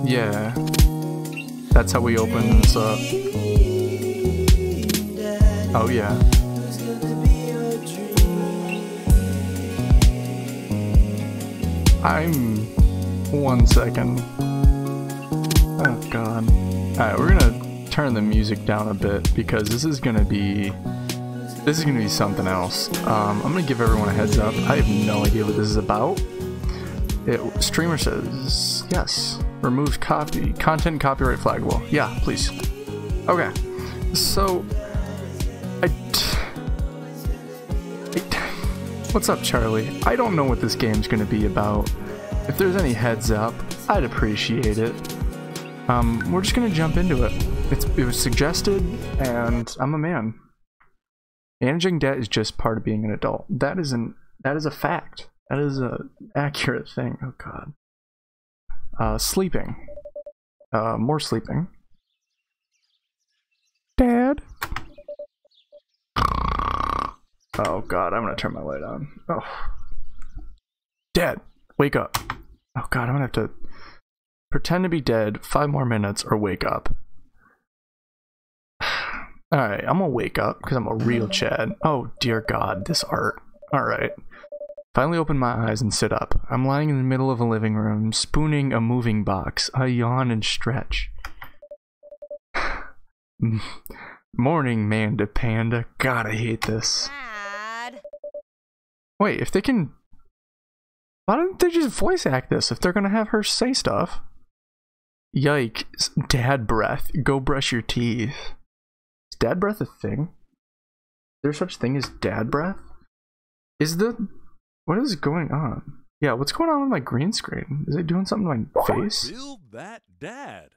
Yeah, that's how we open this up. Oh yeah. I'm 1 second. Oh god. Alright, we're gonna turn the music down a bit because this is gonna be something else. I'm gonna give everyone a heads up. I have no idea what this is about. Streamer says yes. Removes content copyright flag. Well, yeah, please. Okay. So what's up, Charlie? I don't know what this game's gonna be about. If there's any heads up, I'd appreciate it. We're just gonna jump into it. It was suggested, and I'm a man. Managing debt is just part of being an adult. That is a fact. That is an accurate thing. Oh god. Sleeping. More sleeping. Dad? Oh god, I'm gonna turn my light on. Oh. Dad, wake up. Oh god, I'm gonna have to pretend to be dead 5 more minutes or wake up. Alright, I'm gonna wake up because I'm a real Chad. Oh dear god, this art. Alright. Finally open my eyes and sit up. I'm lying in the middle of a living room, spooning a moving box. I yawn and stretch. Morning, Manda Panda. God, I hate this. Dad. Wait, if they can... Why don't they just voice act this if they're gonna have her say stuff? Yikes. Dad breath. Go brush your teeth. Is dad breath a thing? Is there such thing as dad breath? What is going on? Yeah, what's going on with my green screen? Is it doing something to my face? Build that dad.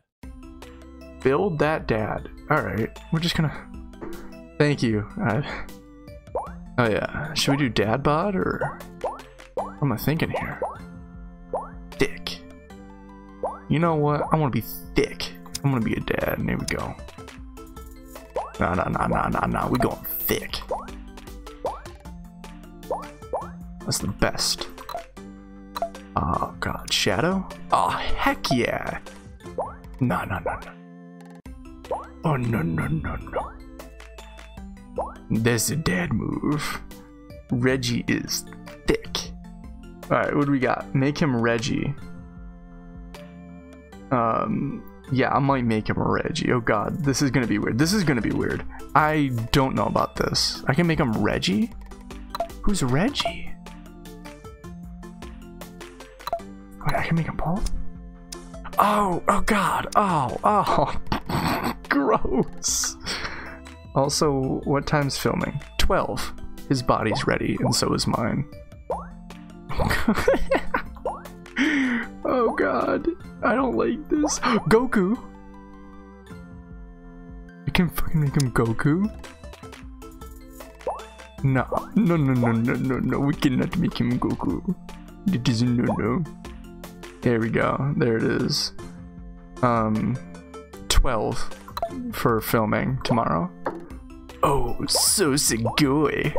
Build that dad. Alright, we're just gonna... Thank you. Oh yeah, should we do dad bod or... What am I thinking here? Thick. You know what? I want to be thick. I'm gonna be a dad. There we go. Nah. We going thick. That's the best. Oh god, shadow? Oh heck yeah! No. Oh no. That's a dad move. Reggie is thick. Alright, what do we got? Make him Reggie. Yeah, I might make him a Reggie. Oh god, this is gonna be weird. I don't know about this. I can make him Reggie? Who's Reggie? Wait, I can make him bald? Oh god. Oh. Gross. Also, what time's filming? 12. His body's ready, and so is mine. Oh god. I don't like this. Goku! I can fucking make him Goku? No. We cannot make him Goku. It is no. There we go. There it is. 12 for filming tomorrow. Oh, so sugoi.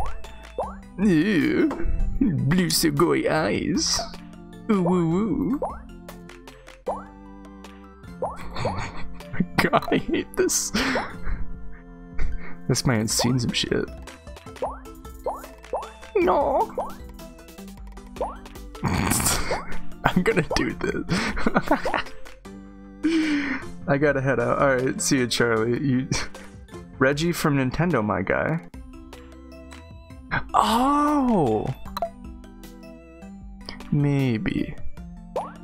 Ew. Blue sugoi eyes. Ooh woo woo. God, I hate this. This man's seen some shit. No. I'm gonna do this. I gotta head out. Alright, see you, Charlie. Reggie from Nintendo, my guy. Oh! Maybe.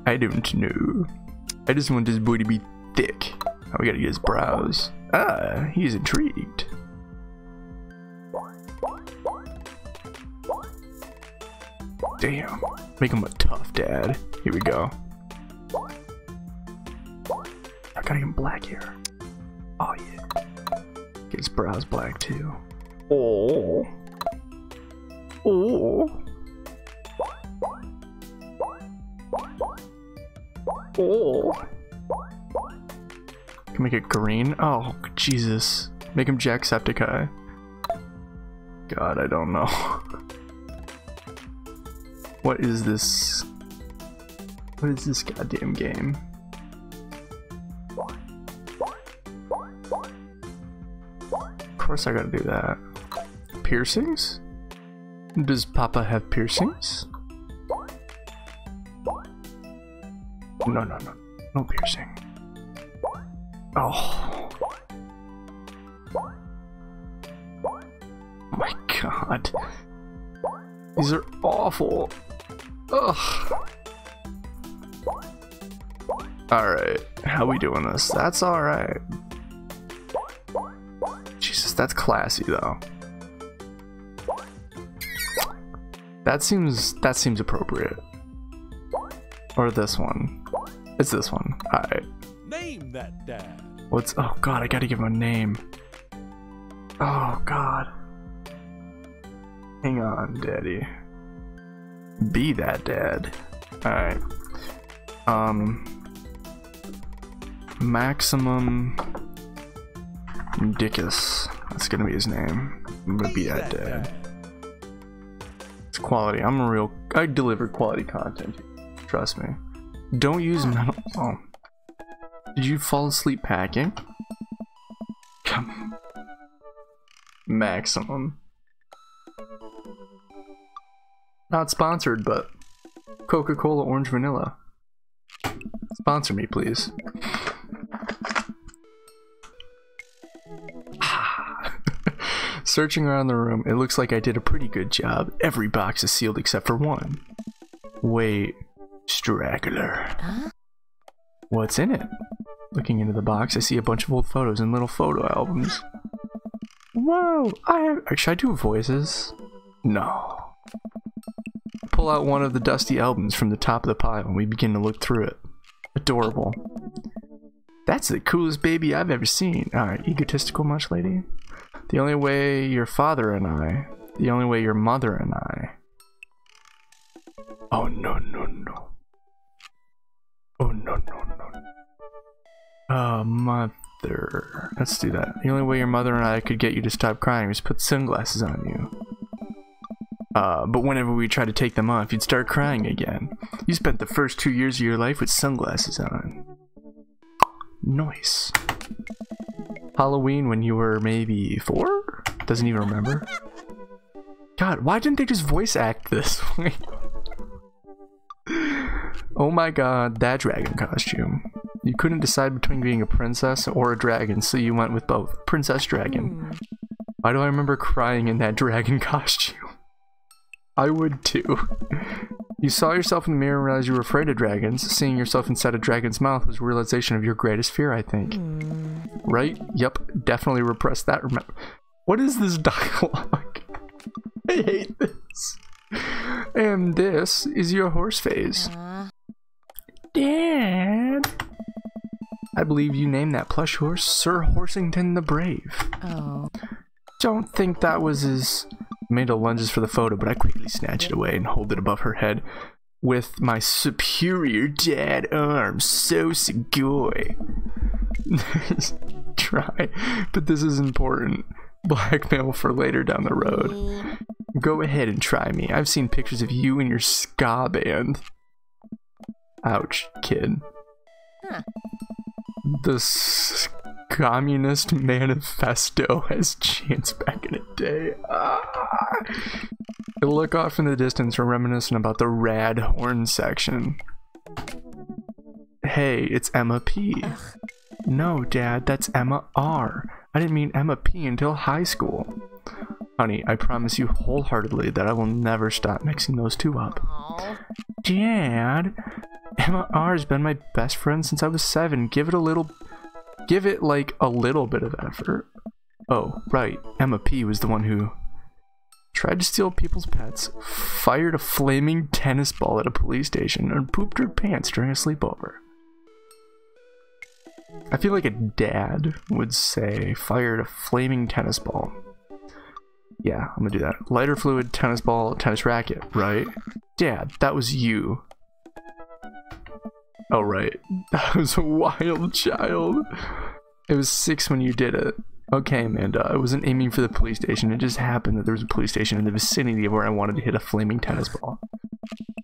I don't know. I just want this boy to be thick. Oh, we gotta get his brows. Ah, he's intrigued. Damn. Make him a tough dad. Here we go. I gotta get him black hair. Oh yeah. Get his brows black too. Oh. Oh. Oh. Can make it green? Oh, Jesus. Make him Jacksepticeye. God, I don't know. What is this? What is this goddamn game? Of course I gotta do that. Piercings? Does Papa have piercings? No, no, no. No piercing. Oh. My god. These are awful. Ugh. Alright. How we doing this? That's alright. Jesus, that's classy though. That seems appropriate. Or this one. It's this one. Alright. Name that dad. What's oh god, I gotta give him a name. Oh god. Hang on, daddy. Be that dad. Alright. Maximum Dickus. That's gonna be his name. I'm gonna be that dad. It's quality. I deliver quality content. Trust me. Don't use metal. Oh. Did you fall asleep packing? Come. Maximum. Not sponsored, but Coca-Cola Orange Vanilla. Sponsor me, please. Searching around the room, it looks like I did a pretty good job. Every box is sealed except for one. Wait, straggler. Huh? What's in it? Looking into the box, I see a bunch of old photos and little photo albums. Whoa! Should I do voices? No. Pull out one of the dusty albums from the top of the pile and we begin to look through it. Adorable. That's the coolest baby I've ever seen. Alright, egotistical much, lady? The only way your father and I, the only way your mother and I. Oh no, no, no. Oh no, no, no. Mother. Let's do that. The only way your mother and I could get you to stop crying was put sunglasses on you. But whenever we tried to take them off, you'd start crying again. You spent the first 2 years of your life with sunglasses on. Nice. Halloween when you were maybe 4? Doesn't even remember. God, why didn't they just voice act this way? Oh my god, that dragon costume. You couldn't decide between being a princess or a dragon, so you went with both. Princess Dragon. Why do I remember crying in that dragon costume? I would too. You saw yourself in the mirror and realized you were afraid of dragons. Seeing yourself inside a dragon's mouth was a realization of your greatest fear, I think. Right? Yep, definitely repress that. What is this dialogue? I hate this. And this is your horse phase. Dad! I believe you named that plush horse Sir Horsington the Brave. Oh. Don't think that was his... Amanda lunges for the photo, but I quickly snatch it away and hold it above her head with my superior dad arm. So sugoi. Try, but this is important. Blackmail for later down the road. Go ahead and try me. I've seen pictures of you and your ska band. Ouch, kid. Huh. The Communist Manifesto has chants back in the day. I look off in the distance, reminiscent about the rad horn section. Hey, it's Emma P. Ugh. No, Dad, that's Emma R. I didn't mean Emma P until high school. Honey, I promise you wholeheartedly that I will never stop mixing those two up. Aww. Dad, Emma R has been my best friend since I was 7. Give it like a little bit of effort. Oh, right. Emma P was the one who tried to steal people's pets, fired a flaming tennis ball at a police station, and pooped her pants during a sleepover. I feel like a dad would say, fired a flaming tennis ball. Yeah, I'm gonna do that. Lighter fluid, tennis ball, tennis racket, right? Dad, that was you. Oh, right. That was a wild child. It was 6 when you did it. Okay, Amanda, I wasn't aiming for the police station. It just happened that there was a police station in the vicinity of where I wanted to hit a flaming tennis ball.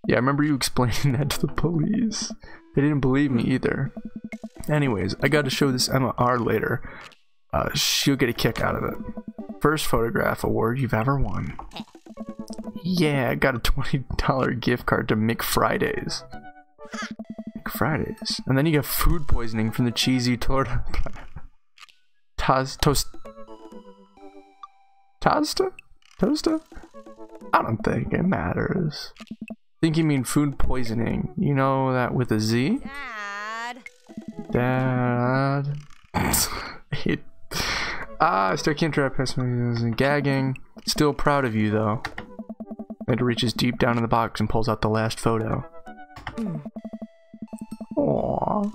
Yeah, I remember you explaining that to the police. They didn't believe me either. Anyways, I got to show this Emma R later. She'll get a kick out of it. First photograph award you've ever won. Yeah, I got a $20 gift card to McFridays. McFridays. And then you got food poisoning from the cheesy torta. Tosta? Tosta? I don't think it matters. I think you mean food poisoning. You know that with a Z? Dad. I still can't try past my gagging. Still proud of you though. Ed reaches deep down in the box and pulls out the last photo. Aww.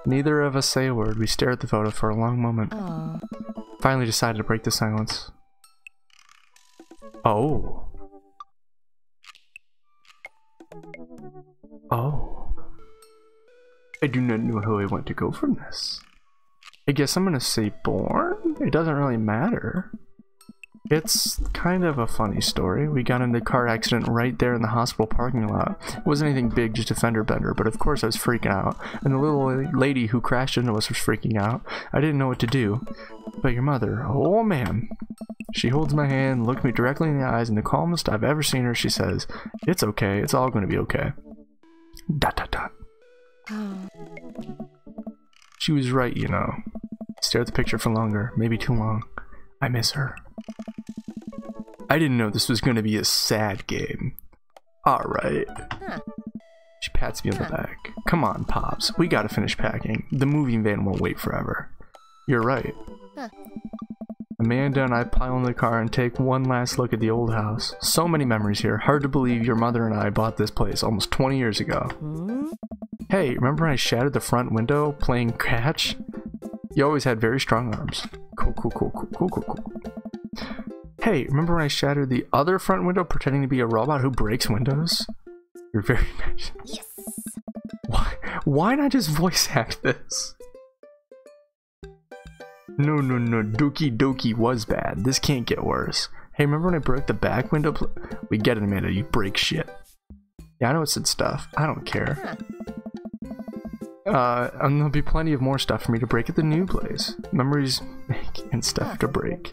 Neither of us say a word. We stare at the photo for a long moment. Finally decided to break the silence. Oh. Oh. I do not know how I want to go from this. I guess I'm gonna say born? It doesn't really matter. It's kind of a funny story. We got in the car accident right there in the hospital parking lot. It wasn't anything big, just a fender bender, but of course I was freaking out. And the little lady who crashed into us was freaking out. I didn't know what to do. But your mother, oh man. She holds my hand, looked me directly in the eyes, and the calmest I've ever seen her, she says, "It's okay, it's all gonna be okay." ... She was right, you know. Stare at the picture for longer, maybe too long. I miss her. I didn't know this was gonna be a sad game. Alright. She pats me on the back. Come on, Pops. We gotta finish packing. The moving van won't wait forever. You're right. Amanda and I pile in the car and take one last look at the old house. So many memories here. Hard to believe your mother and I bought this place almost 20 years ago. Hey, remember when I shattered the front window playing catch? You always had very strong arms. Cool. Hey, remember when I shattered the other front window pretending to be a robot who breaks windows? You're very nice. Yes. Why not just voice act this? No, Doki Doki was bad. This can't get worse. Hey, remember when I broke the back window? We get it, Amanda. You break shit. Yeah, I know it's said stuff. I don't care. And there'll be plenty of more stuff for me to break at the new place. Memories and stuff to break.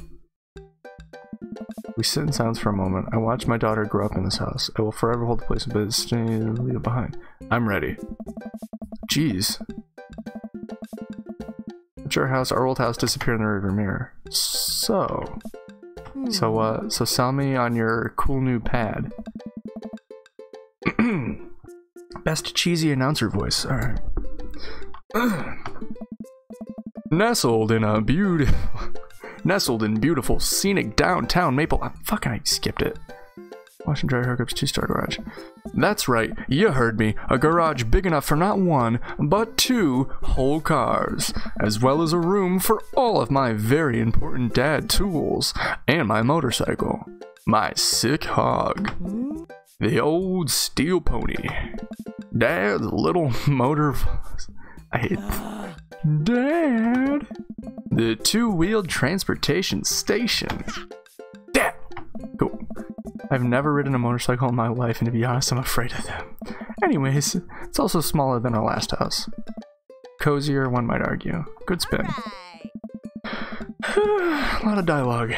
We sit in silence for a moment. I watch my daughter grow up in this house. I will forever hold the place in business and leave it behind. I'm ready. Jeez. At your house, our old house disappeared in the rearview mirror. So sell me on your cool new pad. Best cheesy announcer voice. Alright. Nestled in beautiful scenic downtown Maple. I skipped it. Wash and dry hookups, 2-star garage. That's right, you heard me. A garage big enough for not one, but 2 whole cars, as well as a room for all of my very important dad tools, and my motorcycle. My sick hog. The old steel pony. Dad's little motor... I hate... Dad! The 2-wheeled transportation station. Dad! Cool. I've never ridden a motorcycle in my life, and to be honest, I'm afraid of them. Anyways, it's also smaller than our last house. Cozier, one might argue. Good spin. A lot of dialogue.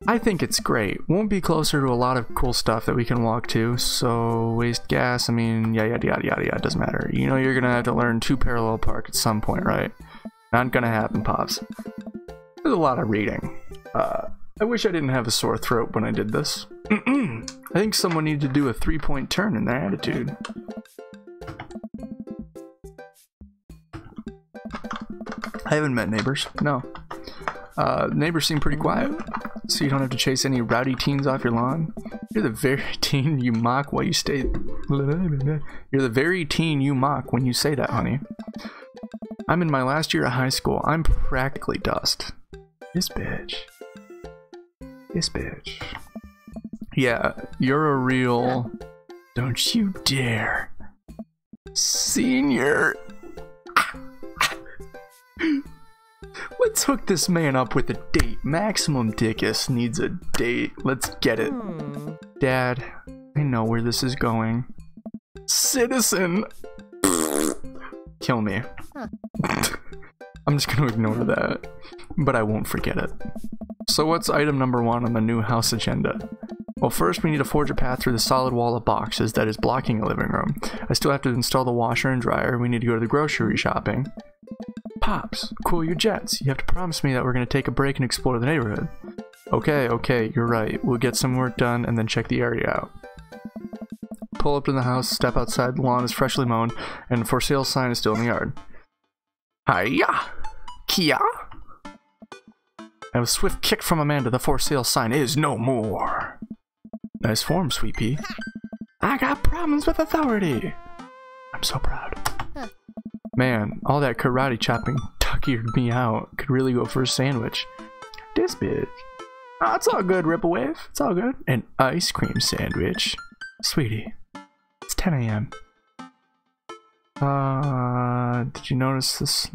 I think it's great. Won't be closer to a lot of cool stuff that we can walk to, so waste gas, I mean, yada yada, doesn't matter. You know you're gonna have to learn 2 parallel park at some point, right? Not gonna happen, Pops. There's a lot of reading. I wish I didn't have a sore throat when I did this. I think someone needed to do a 3-point turn in their attitude. I haven't met neighbors, no. Neighbors seem pretty quiet, so you don't have to chase any rowdy teens off your lawn. You're the very teen you mock while you stay... You're the very teen you mock when you say that, honey. I'm in my last year of high school. I'm practically dust. This bitch. Yeah, you're a real... Don't you dare. Senior. Let's hook this man up with a date. Maximum Dickus needs a date. Let's get it. Dad, I know where this is going. Citizen! Kill me. I'm just gonna ignore that, but I won't forget it. So what's item number 1 on the new house agenda? Well, first we need to forge a path through the solid wall of boxes that is blocking the living room. I still have to install the washer and dryer. We need to go to the grocery shopping. Pops, cool your jets. You have to promise me that we're going to take a break and explore the neighborhood. Okay, you're right. We'll get some work done and then check the area out. Pull up to the house, step outside, the lawn is freshly mown, and the for sale sign is still in the yard. Hiya! Kia! I have a swift kick from Amanda. The for sale sign is no more. Nice form, Sweet Pea. I got problems with authority. I'm so proud. Man, all that karate chopping tuckered me out. Could really go for a sandwich. This bitch. Oh, it's all good, Ripplewave. It's all good. An ice cream sandwich. Sweetie, it's 10 a.m. Did you notice this?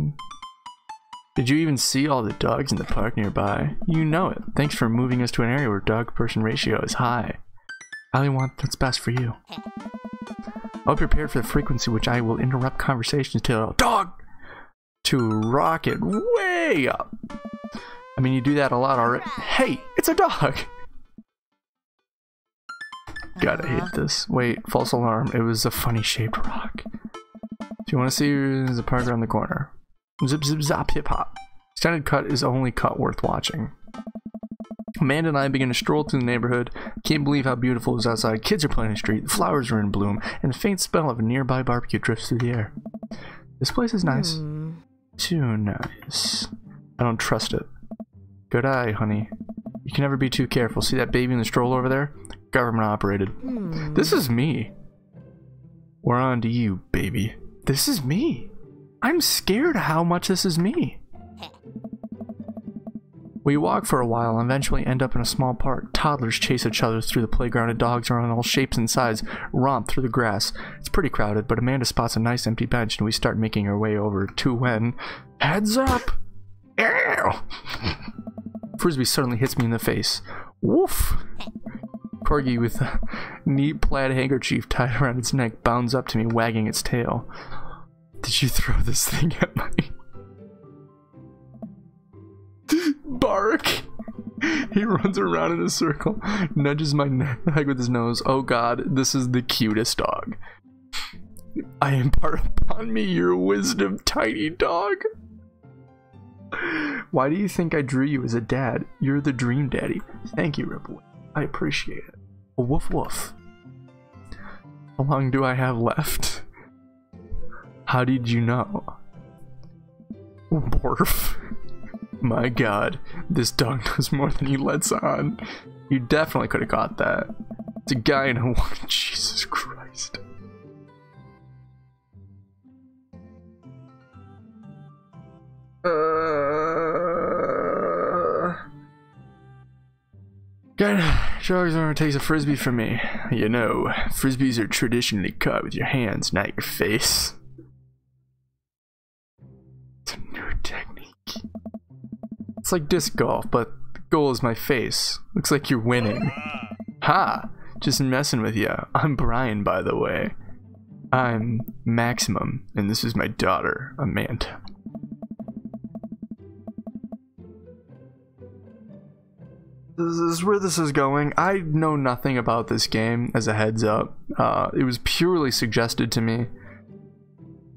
Did you even see all the dogs in the park nearby? You know it. Thanks for moving us to an area where dog-person ratio is high. I only want what's best for you. I'll be prepared for the frequency which I will interrupt conversations to rocket way up. I mean, you do that a lot already. Hey, it's a dog! God, I hate this. Wait, false alarm. It was a funny shaped rock. If you want to see, there's a park around the corner. Zip zip zap hip hop. Extended cut is only cut worth watching. Amanda and I begin to stroll through the neighborhood. Can't believe how beautiful it is outside. Kids are playing in the street, the flowers are in bloom, and the faint smell of a nearby barbecue drifts through the air. This place is nice. Too nice. I don't trust it. Good eye, honey. You can never be too careful. See that baby in the stroller over there? Government operated. This is me. We're on to you, baby. This is me. I'm scared of how much this is me. We walk for a while and eventually end up in a small park. Toddlers chase each other through the playground and dogs around all shapes and sizes romp through the grass. It's pretty crowded, but Amanda spots a nice empty bench and we start making our way over to when... Heads up! Ew! Frisbee suddenly hits me in the face. Woof! Corgi with a neat plaid handkerchief tied around its neck bounds up to me, wagging its tail. Did you throw this thing at my... Bark! He runs around in a circle, nudges my neck with his nose. Oh god, this is the cutest dog. I impart upon me your wisdom, tiny dog. Why do you think I drew you as a dad? You're the dream daddy. Thank you, Ripple. I appreciate it. Woof woof. How long do I have left? How did you know? Borf. My god, this dog knows more than he lets on. You definitely could have got that. It's a guy in a woman. Jesus Christ. Good. Dogs aren't takes a frisbee from me. You know, frisbees are traditionally caught with your hands, not your face. It's a new technique. It's like disc golf, but the goal is my face. Looks like you're winning. Ha! Just messing with ya. I'm Brian, by the way. I'm Maximum, and this is my daughter, Amanda. This is where this is going. I know nothing about this game, as a heads up. It was purely suggested to me,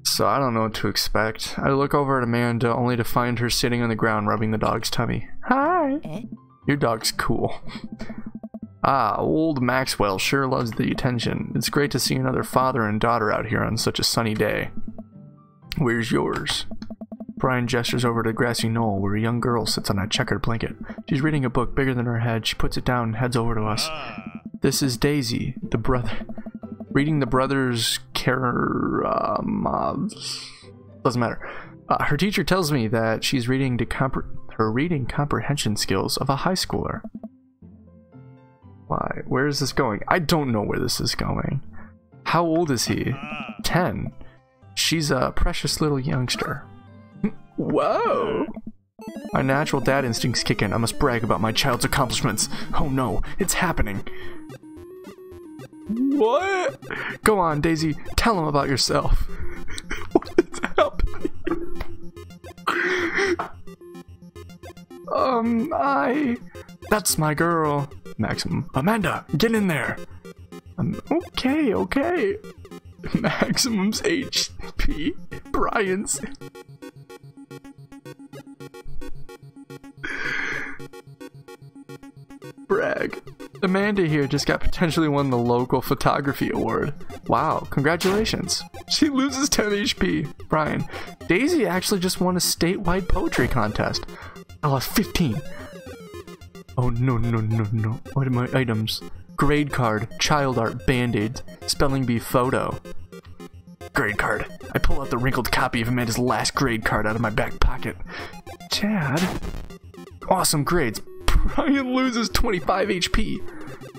so I don't know what to expect. I look over at Amanda only to find her sitting on the ground rubbing the dog's tummy. Hi! Your dog's cool. Ah, old Maxwell sure loves the attention. It's great to see another father and daughter out here on such a sunny day. Where's yours? Brian gestures over to the grassy knoll where a young girl sits on a checkered blanket. She's reading a book bigger than her head. She puts it down and heads over to us. This is Daisy, the brother. Reading the brothers' doesn't matter. Her teacher tells me that she's reading to her reading comprehension skills of a high schooler. Why? Where is this going? I don't know where this is going. How old is he? 10. She's a precious little youngster. Whoa! My natural dad instincts kick in. I must brag about my child's accomplishments. Oh no, it's happening. What? Go on, Daisy. Tell him about yourself. What is happening? That's my girl. Maximum. Amanda, get in there. Okay. Maximum's HP. Brian's. Brag. Amanda here just got potentially won the local photography award. Wow, congratulations. She loses 10 HP. Brian. Daisy actually just won a statewide poetry contest. I lost 15. Oh no. What are my items? Grade card, child art, band-aids, spelling bee photo. Grade card. I pull out the wrinkled copy of Amanda's last grade card out of my back pocket. Chad. Awesome grades. Brian loses 25 HP.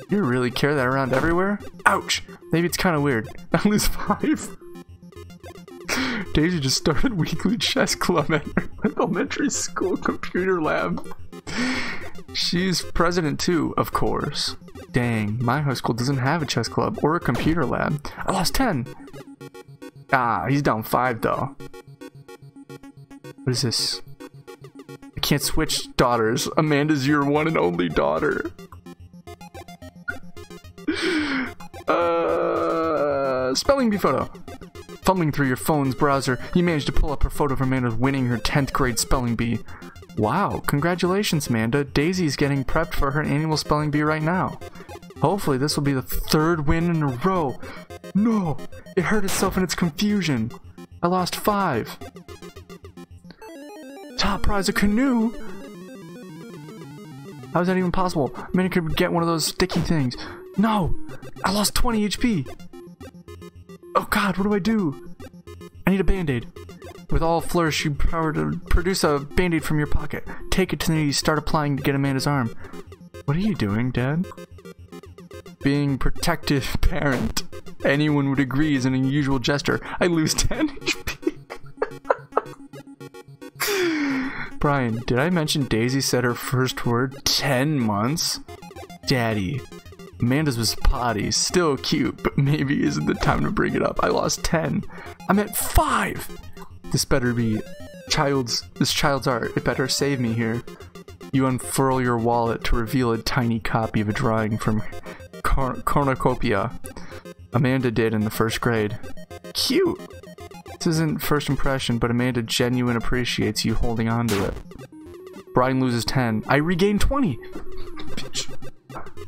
You really carry that around everywhere? Ouch. Maybe it's kind of weird. I lose 5. Daisy just started weekly chess club at her elementary school computer lab. She's president too, of course. Dang, my high school doesn't have a chess club or a computer lab. I lost 10. Ah, he's down 5 though. What is this? I can't switch daughters. Amanda's your one and only daughter. Spelling bee photo. Fumbling through your phone's browser, you managed to pull up her photo of Amanda winning her 10th grade spelling bee. Wow, congratulations, Amanda. Daisy's getting prepped for her annual spelling bee right now. Hopefully this will be the 3rd win in a row. No, it hurt itself in its confusion. I lost 5. Top prize, a canoe? How is that even possible? Amanda could get one of those sticky things. No, I lost 20 HP. Oh god, what do I do? I need a band-aid. With all flourish, you power to produce a band-aid from your pocket. Take it to the knee, start applying to get Amanda's arm. What are you doing, Dad? Being protective parent. Anyone would agree is an unusual gesture. I lose 10 HP. Brian, did I mention Daisy said her first word 10 months? Daddy. Amanda's was potty, still cute, but maybe isn't the time to bring it up. I lost 10. I'm at 5. This better be this child's art. It better save me here. You unfurl your wallet to reveal a tiny copy of a drawing from Cornucopia. Amanda did in the 1st grade. Cute. This isn't first impression, but Amanda genuinely appreciates you holding on to it. Brian loses 10. I regain 20.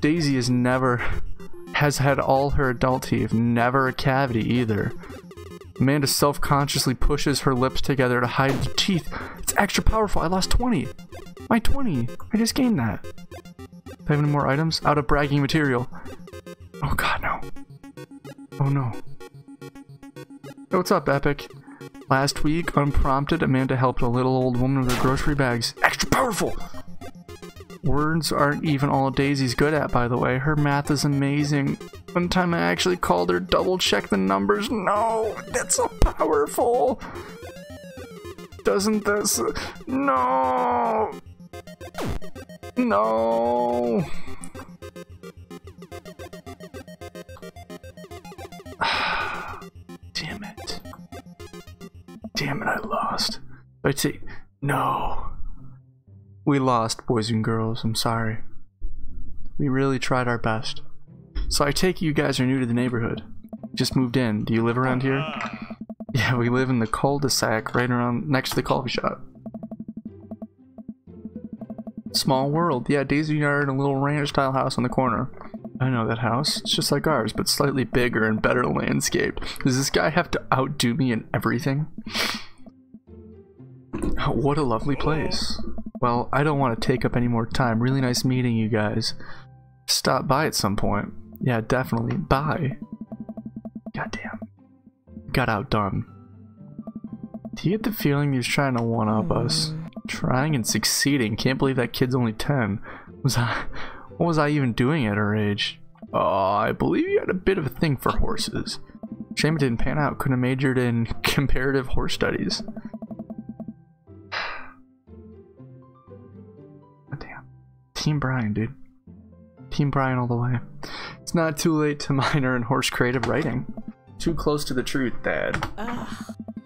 Daisy has had all her adult teeth, never a cavity either. Amanda self-consciously pushes her lips together to hide the teeth. It's extra powerful. I lost 20. My 20. I just gained that. Do I have any more items? Out of bragging material. Oh god, no. Oh no. Hey, what's up, Epic? Last week, unprompted, Amanda helped a little old woman with her grocery bags. Extra powerful! Words aren't even all Daisy's good at, by the way. Her math is amazing. One time I actually called her, double-check the numbers. No, that's so powerful. Doesn't this... No! No! Damn it. Damn it, I lost. I'd say... No. We lost, boys and girls. I'm sorry. We really tried our best. So I take it you guys are new to the neighborhood. Just moved in. Do you live around here? Yeah, we live in the cul-de-sac right around next to the coffee shop. Small world. Yeah, Daisy and I are in a little ranch-style house on the corner. I know that house. It's just like ours, but slightly bigger and better landscaped. Does this guy have to outdo me in everything? Oh, what a lovely place. Well, I don't want to take up any more time. Really nice meeting you guys. Stop by at some point. Yeah, definitely. Bye. Goddamn. Got outdone. Do you get the feeling he's trying to one-up us? Trying and succeeding. Can't believe that kid's only 10. What was I even doing at her age? Oh, I believe you had a bit of a thing for horses. Shame it didn't pan out. Could have majored in comparative horse studies. Damn. Team Brian, dude. Team Brian all the way. It's not too late to minor in horse creative writing. Too close to the truth, Dad.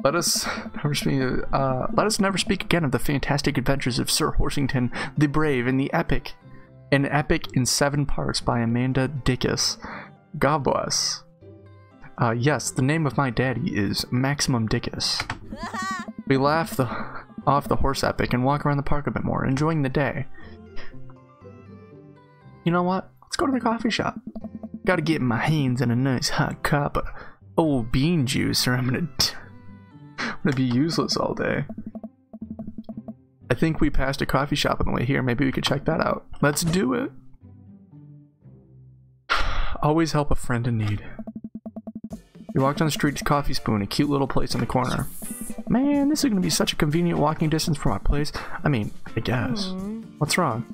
Let us never speak again of the fantastic adventures of Sir Horsington the Brave and the epic. An epic in 7 parts by Amanda Dickus. God bless. Yes, the name of my daddy is Maximum Dickus. We laugh off the horse epic and walk around the park a bit more, enjoying the day. You know what? Let's go to the coffee shop. Gotta get my hands on a nice hot cup of old bean juice or I'm gonna be useless all day. I think we passed a coffee shop on the way here. Maybe we could check that out. Let's do it. Always help a friend in need. We walked down the street to Coffee Spoon, a cute little place on the corner. Man, this is gonna be such a convenient walking distance from our place. I mean, I guess. What's wrong?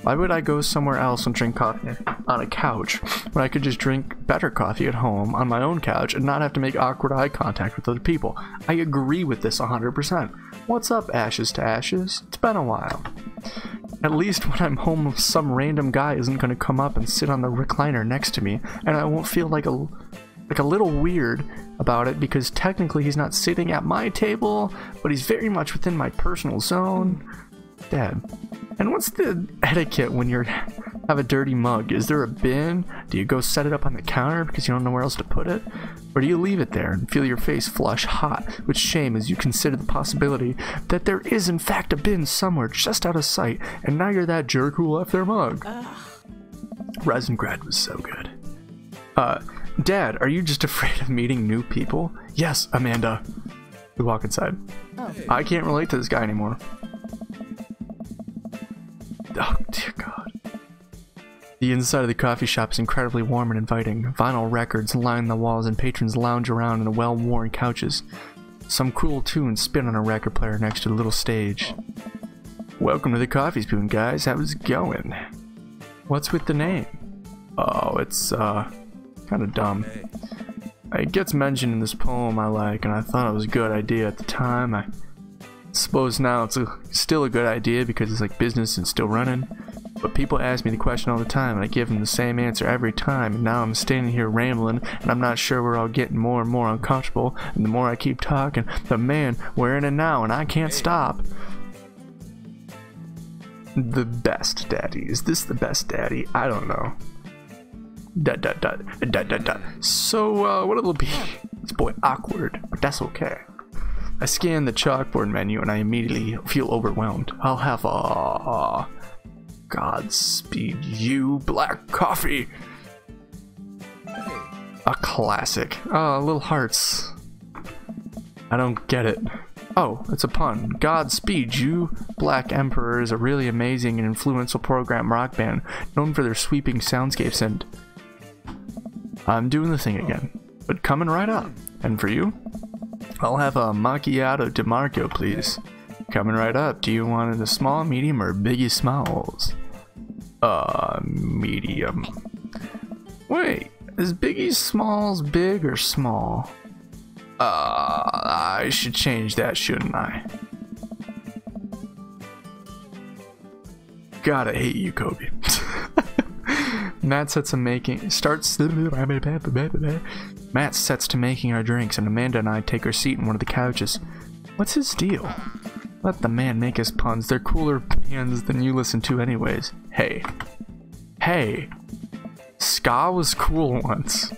Why would I go somewhere else and drink coffee on a couch when I could just drink better coffee at home on my own couch and not have to make awkward eye contact with other people? I agree with this 100%. What's up, Ashes to Ashes? It's been a while. At least when I'm home, some random guy isn't going to come up and sit on the recliner next to me, and I won't feel like a little weird about it because technically he's not sitting at my table, but he's very much within my personal zone. Dad. And what's the etiquette when you have a dirty mug? Is there a bin? Do you go set it up on the counter because you don't know where else to put it? Or do you leave it there and feel your face flush hot with shame as you consider the possibility that there is in fact a bin somewhere just out of sight and now you're that jerk who left their mug? Resingrad was so good. Dad, are you just afraid of meeting new people? Yes, Amanda. We walk inside. I can't relate to this guy anymore. Oh, dear God. The inside of the coffee shop is incredibly warm and inviting. Vinyl records line the walls and patrons lounge around in the well-worn couches. Some cool tunes spin on a record player next to the little stage. Welcome to the Coffee Spoon, guys. How's it going? What's with the name? Oh, it's, kind of dumb. It gets mentioned in this poem I like, and I thought it was a good idea at the time. I suppose now it's still a good idea because it's like business and still running, but people ask me the question all the time and I give them the same answer every time, and now I'm standing here rambling and I'm not sure we're all getting more and more uncomfortable, and the more I keep talking, the man, we're in it now and I can't stop. The best daddy. Is this the best daddy? I don't know. So what'll it be? This boy awkward, but that's okay. I scan the chalkboard menu and I immediately feel overwhelmed. I'll have a Godspeed You black coffee. A classic. Oh, little hearts. I don't get it. Oh, it's a pun. Godspeed You Black Emperor is a really amazing and influential program rock band known for their sweeping soundscapes, and I'm doing the thing again, but coming right up. And for you? I'll have a macchiato DeMarco, please. Coming right up. Do you want it a small, medium, or Biggie Smalls? Medium. Wait, is Biggie Smalls big or small? I should change that, shouldn't I? God, I hate you, Kobe. Matt sets to making our drinks, and Amanda and I take our seat in one of the couches. What's his deal? Let the man make his puns. They're cooler bands than you listen to anyways. Hey, ska was cool once.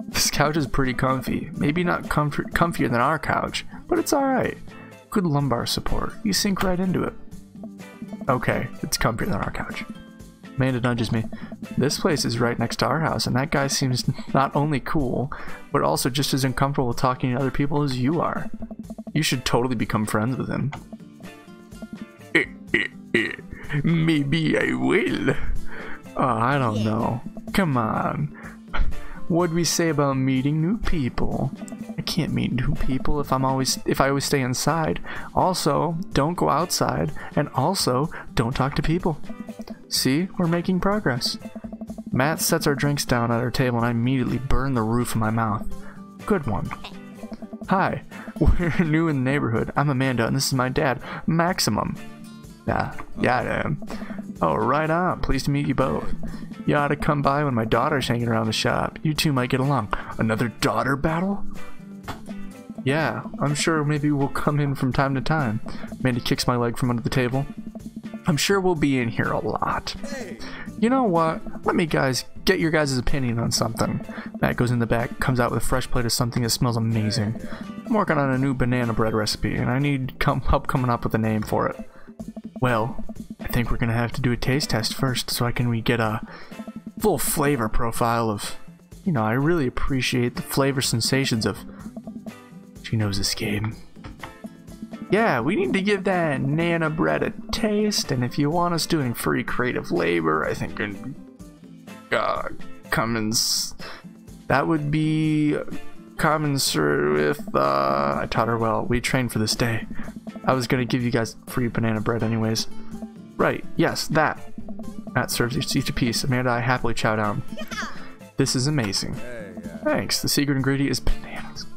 This couch is pretty comfy. Maybe not comfier than our couch, but it's alright. Good lumbar support. You sink right into it. Okay, it's comfier than our couch. Amanda nudges me. This place is right next to our house, and that guy seems not only cool, but also just as uncomfortable talking to other people as you are. You should totally become friends with him. Maybe I will. Oh, I don't know. Come on. What'd we say about meeting new people? I can't meet new people if I always stay inside. Also, don't go outside, and also, don't talk to people. See, we're making progress. Matt sets our drinks down at our table and I immediately burn the roof of my mouth. Good one. Hi, we're new in the neighborhood. I'm Amanda and this is my dad, Maximum. Yeah, I am. Oh, right on. Pleased to meet you both. You ought to come by when my daughter's hanging around the shop. You two might get along. Another daughter battle? Yeah, I'm sure maybe we'll come in from time to time. Mandy kicks my leg from under the table. I'm sure we'll be in here a lot. You know what? Let me get your guys' opinion on something. Matt goes in the back, comes out with a fresh plate of something that smells amazing. I'm working on a new banana bread recipe, and I need help coming up with a name for it. Well, I think we're gonna have to do a taste test first, so we get a full flavor profile of, you know, I really appreciate the flavor sensations of. She knows this game. Yeah, we need to give that Nana bread a taste, and if you want us doing free creative labor, I think Cummins, that would be commensurate with, I taught her well. We trained for this day. I was gonna give you guys free banana bread anyways. Right, yes, that. Matt serves each a piece. Amanda and I happily chow down. This is amazing. Thanks. The secret ingredient is bananas.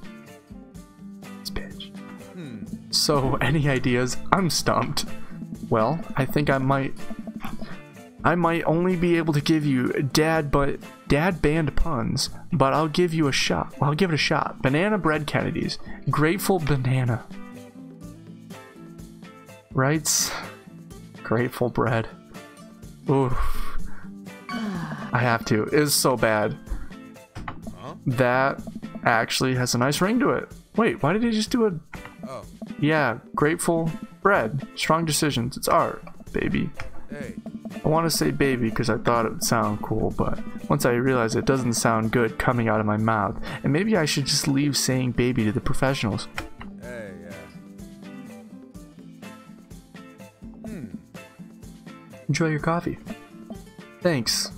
So, any ideas? I'm stumped. Well, I think I might only be able to give you dad band puns, but I'll give you a shot. Well, I'll give it a shot. Banana bread Kennedys. Grateful banana. Rights. Grateful bread. Oof. I have to. It is so bad. That actually has a nice ring to it. Wait, why did he just do a... Yeah, grateful bread. Strong decisions. It's art, baby. I want to say baby because I thought it would sound cool, but once I realized it doesn't sound good coming out of my mouth, and maybe I should just leave saying baby to the professionals. Enjoy your coffee. Thanks,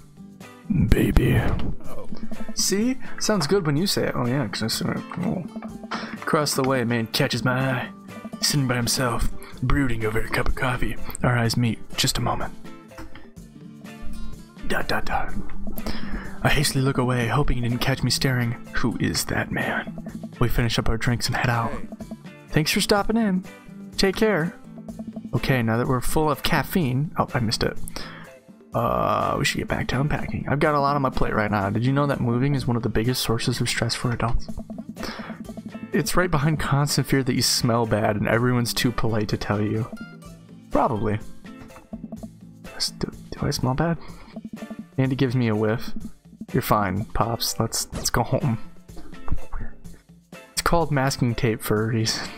baby. See? Sounds good when you say it. Oh yeah, because I sort of cool. Across the way, a man catches my eye. Sitting by himself, brooding over a cup of coffee. Our eyes meet. Just a moment. ... I hastily look away, hoping he didn't catch me staring. Who is that man? We finish up our drinks and head out. Thanks for stopping in. Take care. Okay, now that we're full of caffeine... Oh, I missed it. We should get back to unpacking. I've got a lot on my plate right now. Did you know that moving is one of the biggest sources of stress for adults? It's right behind constant fear that you smell bad and everyone's too polite to tell you. Probably. Do I smell bad? Andy gives me a whiff. You're fine, Pops. Let's go home. It's called masking tape for a reason.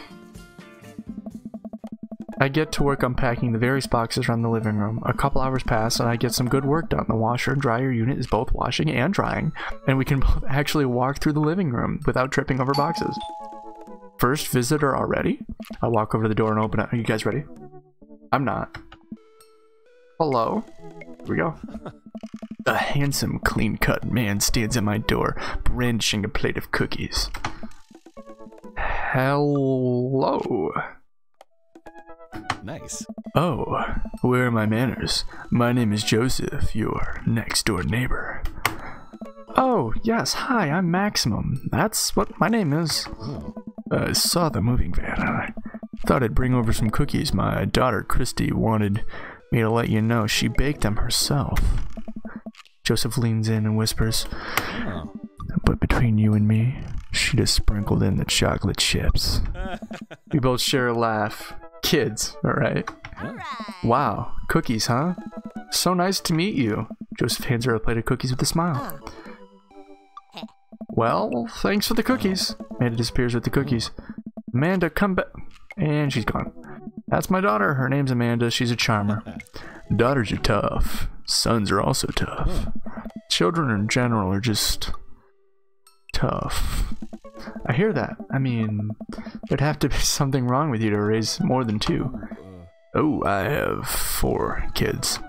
I get to work unpacking the various boxes around the living room. A couple hours pass and I get some good work done. The washer and dryer unit is both washing and drying, and we can both actually walk through the living room without tripping over boxes. First visitor already? I walk over to the door and open it. Are you guys ready? I'm not. Hello? Here we go. A handsome, clean-cut man stands at my door, brandishing a plate of cookies. Hello? Nice. Oh, where are my manners? My name is Joseph, your next-door neighbor. Oh, yes, hi, I'm Maximum. That's what my name is. I saw the moving van. I thought I'd bring over some cookies. My daughter, Christy, wanted me to let you know she baked them herself. Joseph leans in and whispers, but between you and me, she just sprinkled in the chocolate chips. We both share a laugh. Kids, alright? Wow, cookies, huh? So nice to meet you. Joseph hands her a plate of cookies with a smile. Well, thanks for the cookies. Amanda disappears with the cookies. Amanda, come back. And she's gone. That's my daughter. Her name's Amanda. She's a charmer. Daughters are tough. Sons are also tough. Children in general are just tough. I hear that. I mean, there'd have to be something wrong with you to raise more than 2. Oh, I have 4 kids.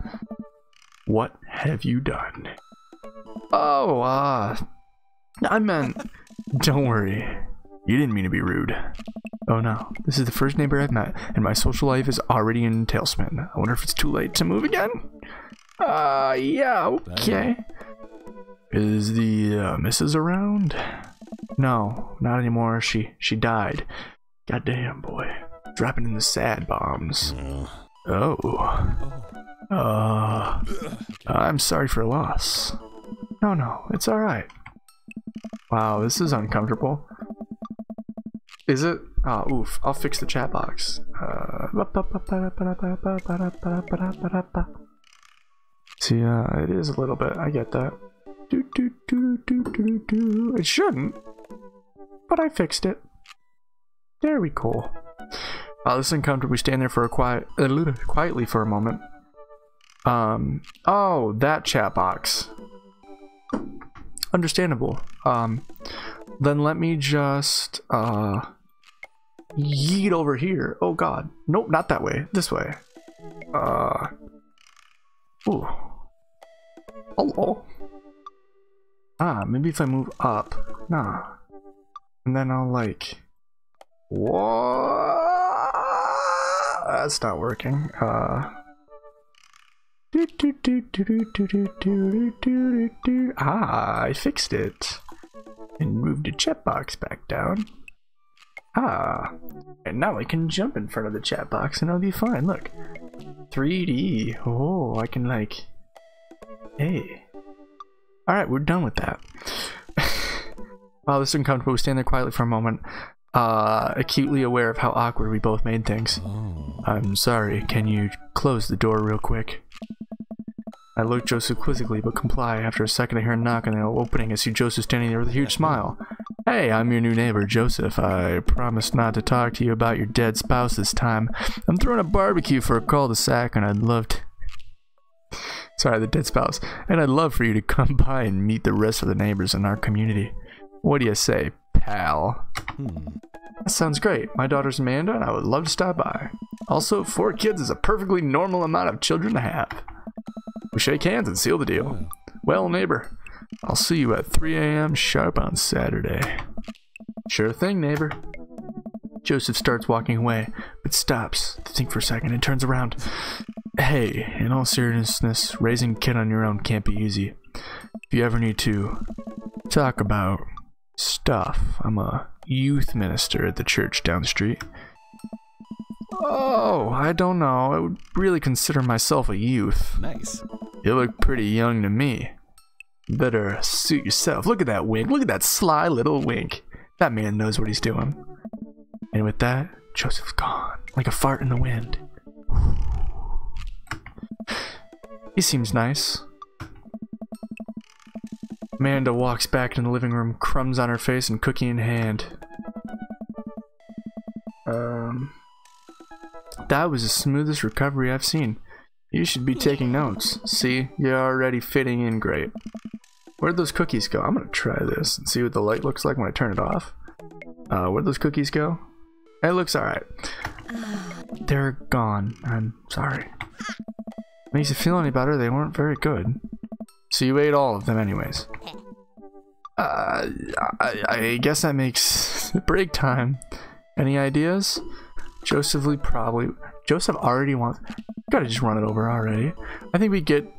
What have you done? Oh, I meant... Don't worry. You didn't mean to be rude. Oh no, this is the first neighbor I've met, and my social life is already in tailspin. I wonder if it's too late to move again? Yeah, okay. Is the, missus around? No, not anymore. She died. Goddamn, boy. Dropping in the sad bombs. Oh. I'm sorry for loss. No, it's alright. Wow, this is uncomfortable. Is it? Oh, oof. I'll fix the chat box. See, it is a little bit. I get that. It shouldn't. But I fixed it. There we go. Oh, this is uncomfortable. We stand there for quietly for a moment. Oh, that chat box. Understandable. Then let me just, yeet over here. Oh god. Nope, not that way. This way. Ooh. Hello. Maybe if I move up. Nah. And then I'll like... Whoa! That's not working. I fixed it. And moved the chat box back down. And now I can jump in front of the chat box and I'll be fine. Look. 3D. Oh, I can like... Hey. Alright, we're done with that. Wow, this is uncomfortable. We stand there quietly for a moment. Acutely aware of how awkward we both made things. I'm sorry, can you close the door real quick? I look at Joseph quizzically, but comply. After a second I hear a knock on the opening. I see Joseph standing there with a huge smile. Hey, I'm your new neighbor, Joseph. I promised not to talk to you about your dead spouse this time. I'm throwing a barbecue for a cul-de-sac and I'd love to... Sorry, the dead spouse. And I'd love for you to come by and meet the rest of the neighbors in our community. What do you say, pal? That sounds great. My daughter's Amanda and I would love to stop by. Also, 4 kids is a perfectly normal amount of children to have. We shake hands and seal the deal. Well, neighbor, I'll see you at 3 a.m. sharp on Saturday. Sure thing, neighbor. Joseph starts walking away, but stops to think for a second and turns around. Hey, in all seriousness, raising a kid on your own can't be easy. If you ever need to talk about stuff, I'm a youth minister at the church down the street. Oh, I don't know. I would really consider myself a youth. Nice. You look pretty young to me. Better suit yourself. Look at that wink. Look at that sly little wink. That man knows what he's doing. And with that, Joseph's gone. Like a fart in the wind. He seems nice. Amanda walks back into the living room, crumbs on her face and cookie in hand. That was the smoothest recovery I've seen. You should be taking notes. See, you're already fitting in great. Where'd those cookies go? I'm gonna try this and see what the light looks like when I turn it off. Where'd those cookies go? It looks alright. They're gone. I'm sorry. Makes you feel any better? They weren't very good. So you ate all of them anyways. I guess that makes break time. Any ideas? Joseph already wants... Gotta just run it over already. I think we get a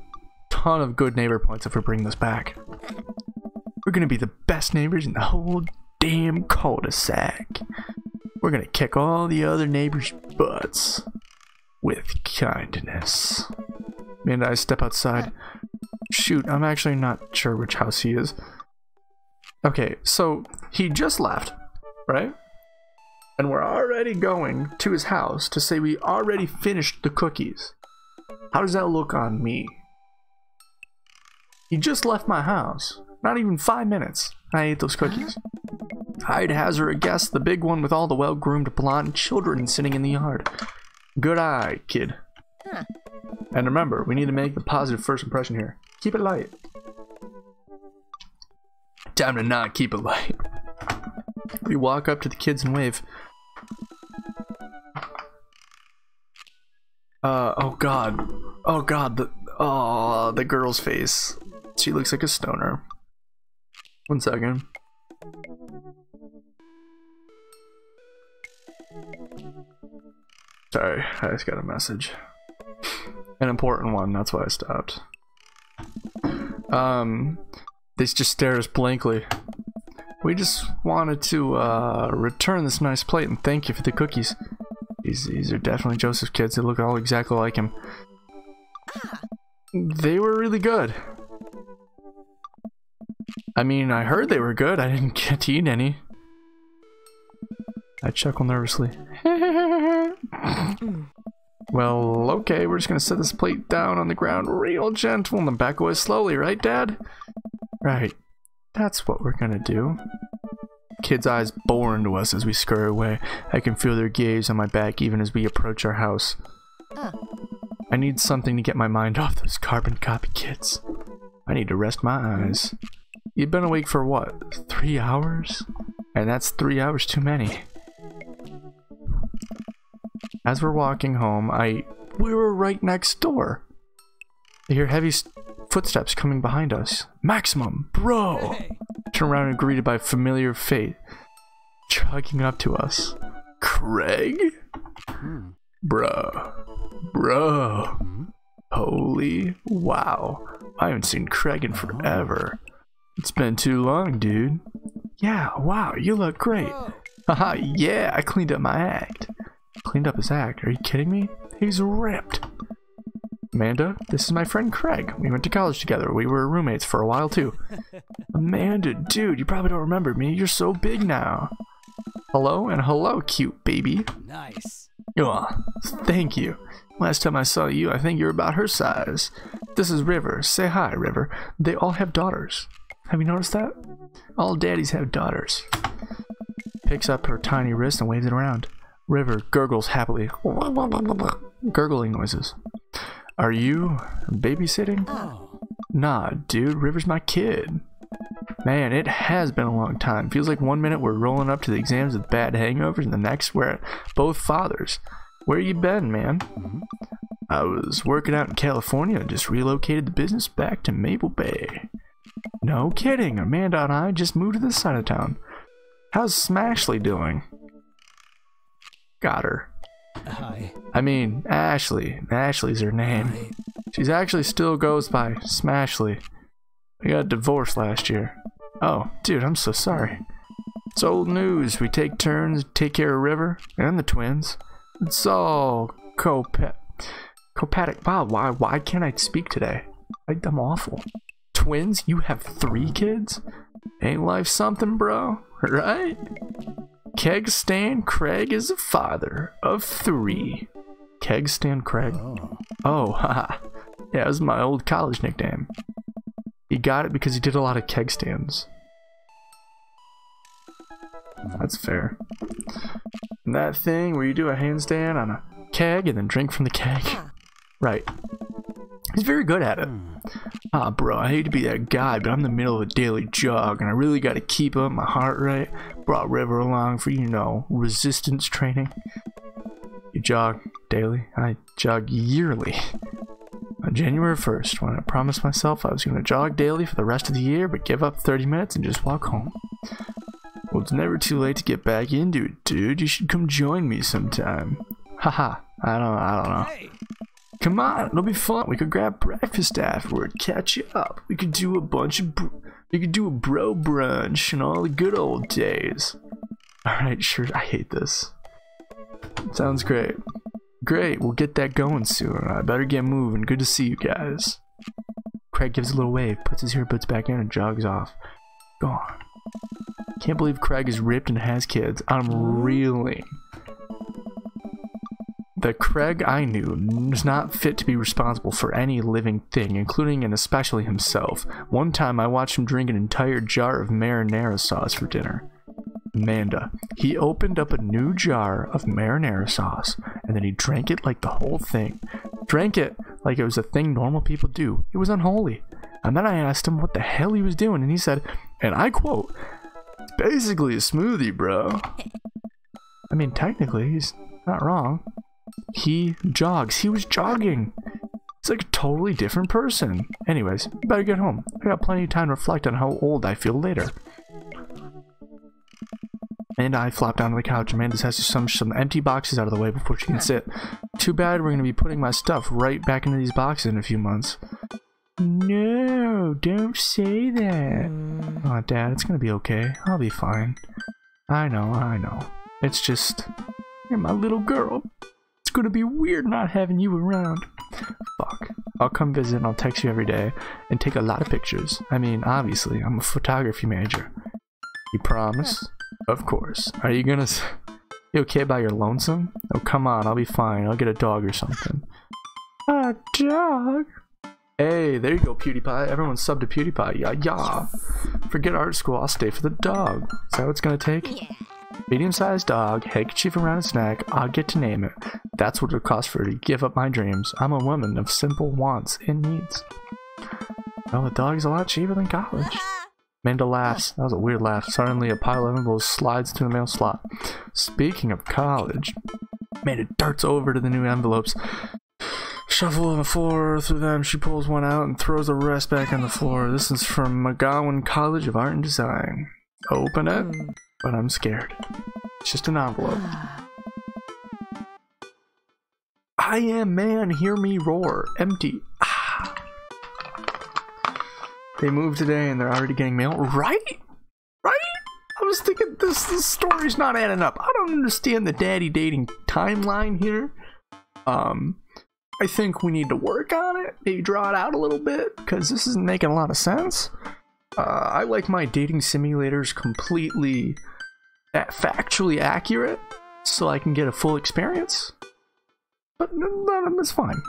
ton of good neighbor points if we bring this back. We're gonna be the best neighbors in the whole damn cul-de-sac. We're gonna kick all the other neighbors' butts with kindness. And I step outside. Shoot, I'm actually not sure which house he is. Okay, so he just left, right? And we're already going to his house to say we already finished the cookies. How does that look on me? He just left my house. Not even 5 minutes. I ate those cookies. I'd hazard a guess, the big one with all the well-groomed blonde children sitting in the yard. Good eye, kid. And remember, we need to make the positive first impression here. Keep it light. Time to not keep it light. We walk up to the kids and wave. Oh god. Oh god, the girl's face. She looks like a stoner. 1 second. Sorry, I just got a message. An important one, that's why I stopped. They just stare at us blankly. We just wanted to return this nice plate and thank you for the cookies. These are definitely Joseph's kids. They look all exactly like him. They were really good. I mean, I heard they were good. I didn't get to eat any. I chuckle nervously. Well, okay, we're just gonna set this plate down on the ground real gentle and then back away slowly, right, Dad? Right. That's what we're gonna do. Kids' eyes bore into us as we scurry away. I can feel their gaze on my back even as we approach our house. I need something to get my mind off those carbon copy kids. I need to rest my eyes. You've been awake for what, 3 hours? And that's 3 hours too many. As we're walking home, we were right next door. I hear heavy footsteps coming behind us. Maximum, bro! Hey. Turn around and greeted by a familiar fate, jogging up to us. Craig? Bro. Holy wow. I haven't seen Craig in forever. It's been too long, dude. Yeah, wow, you look great. Haha, yeah, I cleaned up my act. Cleaned up his act? Are you kidding me? He's ripped. Amanda, this is my friend Craig. We went to college together. We were roommates for a while too. Amanda, dude, you probably don't remember me. You're so big now. Hello and hello, cute baby. Nice. Oh, thank you. Last time I saw you, I think you're about her size. This is River. Say hi, River. They all have daughters. Have you noticed that? All daddies have daughters. Picks up her tiny wrist and waves it around. River gurgles happily. Gurgling noises. Are you babysitting? Oh. Nah, dude, River's my kid. Man, it has been a long time. Feels like 1 minute we're rolling up to the exams with bad hangovers and the next we're at both fathers. Where you been, man? I was working out in California and just relocated the business back to Maple Bay. No kidding, Amanda and I just moved to this side of town. How's Smashley doing? Got her. Hi. I mean, Ashley. Ashley's her name. Hi. She's actually still goes by Smashley. We got divorced last year. Oh, dude, I'm so sorry. It's old news. We take turns, take care of River and the twins. It's all copatic. Wow, why can't I speak today? I'm awful. Twins? You have 3 kids? Ain't life something, bro? Right? Keg Stan Craig is a father of 3. Keg Stan Craig? Oh, haha. Yeah, it was my old college nickname. He got it because he did a lot of keg stands. That's fair. And that thing where you do a handstand on a keg and then drink from the keg. Right. He's very good at it. Ah, bro, I hate to be that guy, but I'm in the middle of a daily jog and I really gotta keep up my heart rate. Brought River along for, you know, resistance training. You jog daily? I jog yearly. On January 1st, when I promised myself I was going to jog daily for the rest of the year, but give up 30 minutes and just walk home. Well, it's never too late to get back into it, dude. You should come join me sometime. Haha, I don't know. Hey. Come on, it'll be fun. We could grab breakfast afterward, catch up. We could do a bro brunch and all the good old days. Alright, sure, I hate this. Sounds great. Great, we'll get that going soon. I better get moving. Good to see you guys. Craig gives a little wave, puts his earbuds back in, and jogs off. Gone. Can't believe Craig is ripped and has kids. I'm reeling. The Craig I knew is not fit to be responsible for any living thing, including and especially himself. One time I watched him drink an entire jar of marinara sauce for dinner. Amanda. He opened up a new jar of marinara sauce, and then he drank it like the whole thing. Drank it like it was a thing normal people do. It was unholy. And then I asked him what the hell he was doing, and he said, and I quote, "It's basically a smoothie, bro." I mean, technically, he's not wrong. He jogs. He was jogging. It's like a totally different person. Anyways, better get home. I got plenty of time to reflect on how old I feel later. And I flop down to the couch. Amanda has to sum some empty boxes out of the way before she can sit. Too bad we're going to be putting my stuff right back into these boxes in a few months. No, don't say that. Oh, Dad, it's going to be okay. I'll be fine. I know. It's just, you're my little girl. It's going to be weird not having you around. Fuck. I'll come visit and I'll text you every day and take a lot of pictures. I mean, obviously, I'm a photography major. You promise? Of course. Are you gonna... You okay about your lonesome? Oh, come on, I'll be fine. I'll get a dog or something. A dog? Hey, there you go, PewDiePie. Everyone sub to PewDiePie. Yeah. Forget art school, I'll stay for the dog. Is that what it's gonna take? Yeah. Medium-sized dog, handkerchief around a snack, I'll get to name it. That's what it costs for to give up my dreams. I'm a woman of simple wants and needs. Well, the dog's a lot cheaper than college. Amanda laughs. That was a weird laugh. Suddenly, a pile of envelopes slides to the mail slot. Speaking of college, Amanda darts over to the new envelopes. Shuffle on the floor through them. She pulls one out and throws the rest back on the floor. This is from McGowan College of Art and Design. Open it, but I'm scared. It's just an envelope. I am man, hear me roar. Empty. They moved today and they're already getting mail. Right? Right? I was thinking this story's not adding up. I don't understand the daddy dating timeline here. I think we need to work on it. Maybe draw it out a little bit, because this isn't making a lot of sense. I like my dating simulators completely factually accurate, so I can get a full experience. But it's fine.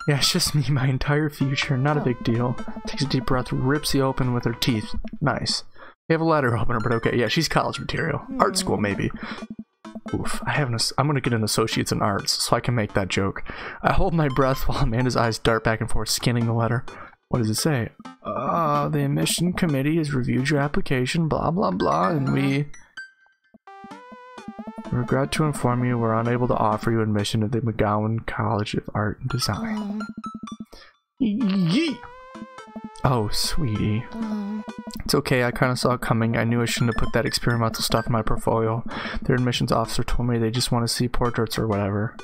Yeah, it's just me, my entire future, not a big deal. Takes a deep breath, rips the open with her teeth. Nice. We have a letter opener, but okay. Yeah, she's college material. Art school, maybe. Oof, I'm gonna get an associate's in arts, so I can make that joke. I hold my breath while Amanda's eyes dart back and forth, scanning the letter. What does it say? The admission committee has reviewed your application, blah blah blah, and we regret to inform you we're unable to offer you admission to the McGowan College of Art and Design. Yeet! Oh, sweetie. It's okay, I kind of saw it coming. I knew I shouldn't have put that experimental stuff in my portfolio. Their admissions officer told me they just want to see portraits or whatever.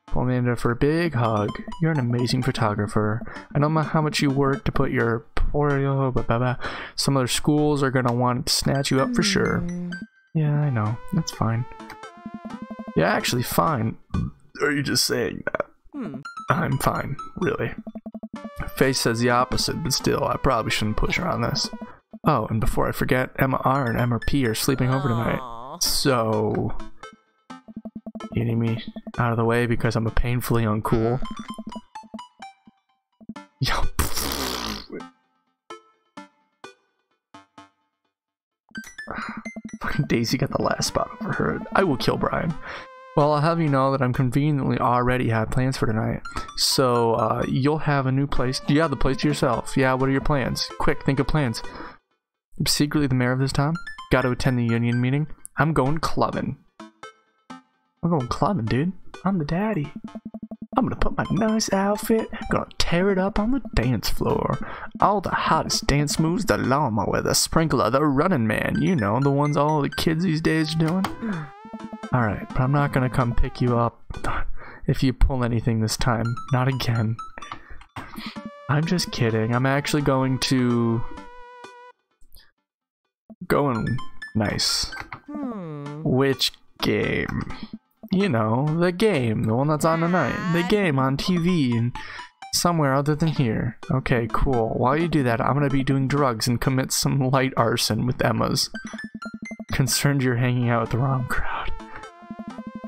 Pull me in for a big hug. You're an amazing photographer. I know how much you work to put your portfolio, blah, blah, blah. Some other schools are going to want to snatch you up for sure. Yeah, I know. That's fine. Yeah, actually fine. Or are you just saying that? I'm fine, really. Face says the opposite, but still, I probably shouldn't push her on this. Oh, and before I forget, Emma R and Emma P are sleeping over tonight. So... getting me out of the way because I'm a painfully uncool. Yo. Fucking Daisy got the last spot over her. I will kill Brian. Well, I'll have you know that I'm conveniently already had plans for tonight. So, you'll have a new place. You have the place to yourself. Yeah, what are your plans? Quick, think of plans. I'm secretly the mayor of this town. Got to attend the union meeting. I'm going clubbing. I'm going clubbing, dude. I'm the daddy. I'm gonna put my nice outfit, gonna tear it up on the dance floor. All the hottest dance moves, the lawnmower, the sprinkler, the running man. You know, the ones all the kids these days are doing. Alright, but I'm not gonna come pick you up if you pull anything this time. Not again. I'm just kidding. I'm actually going to... going nice. Which game? You know, the game. The one that's on tonight. The game on TV and somewhere other than here. Okay, cool. While you do that, I'm gonna be doing drugs and commit some light arson with Emma's. Concerned you're hanging out with the wrong crowd.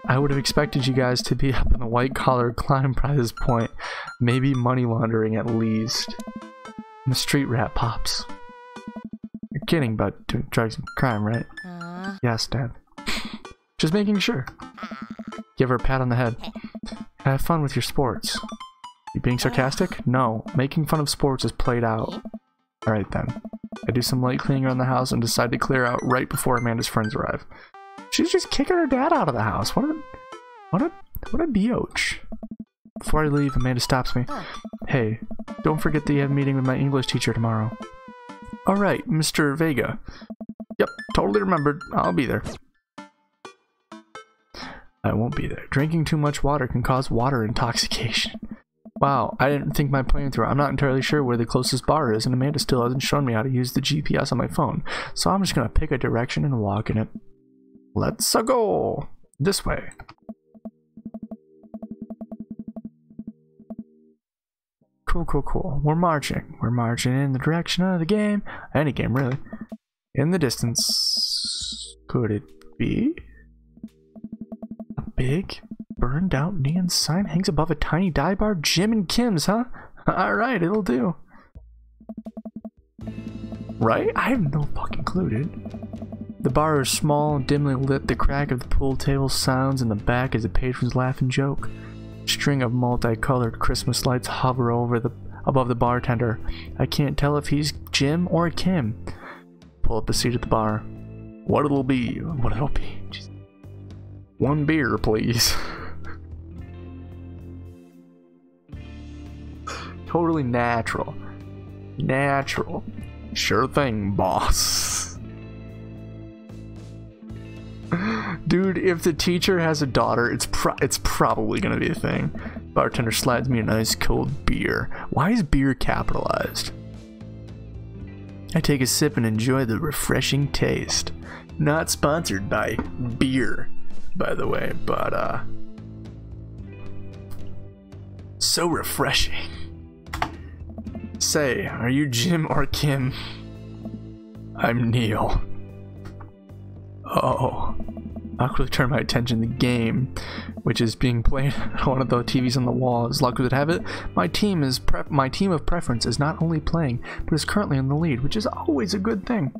I would have expected you guys to be up in the white-collar crime by this point. Maybe money laundering at least. I'm a street rat, Pops. You're kidding about doing drugs and crime, right? Yes, Dad. Just making sure. Give her a pat on the head. Have fun with your sports. You being sarcastic? No. Making fun of sports is played out. Alright then. I do some light cleaning around the house and decide to clear out right before Amanda's friends arrive. She's just kicking her dad out of the house. What a biatch. Before I leave, Amanda stops me. Hey, don't forget that you have a meeting with my English teacher tomorrow. Alright, Mr. Vega. Yep, totally remembered. I'll be there. I won't be there. Drinking too much water can cause water intoxication. Wow, I didn't think my plan through. I'm not entirely sure where the closest bar is, and Amanda still hasn't shown me how to use the GPS on my phone. So I'm just gonna pick a direction and walk in it. Let's go! This way. Cool. We're marching. We're marching in the direction of the game. Any game, really. In the distance. Could it be? A big, burned out neon sign hangs above a tiny dive bar. Jim and Kim's, huh? Alright, it'll do. Right? I have no fucking clue, dude. The bar is small and dimly lit. The crack of the pool table sounds in the back as the patrons laugh and joke. A string of multicolored Christmas lights hover above the bartender. I can't tell if he's Jim or Kim. Pull up a seat at the bar. What it'll be. Jeez. One beer, please. Totally natural. Sure thing, boss. Dude, if the teacher has a daughter, it's probably gonna be a thing. Bartender slides me a nice cold beer. Why is beer capitalized? I take a sip and enjoy the refreshing taste. Not sponsored by beer, by the way, but so refreshing. Say, are you Jim or Kim? I'm Neil. Oh. I'll quickly turn my attention to the game, which is being played on one of the TVs on the wall. As luck would have it, my team of preference is not only playing, but is currently in the lead, which is always a good thing.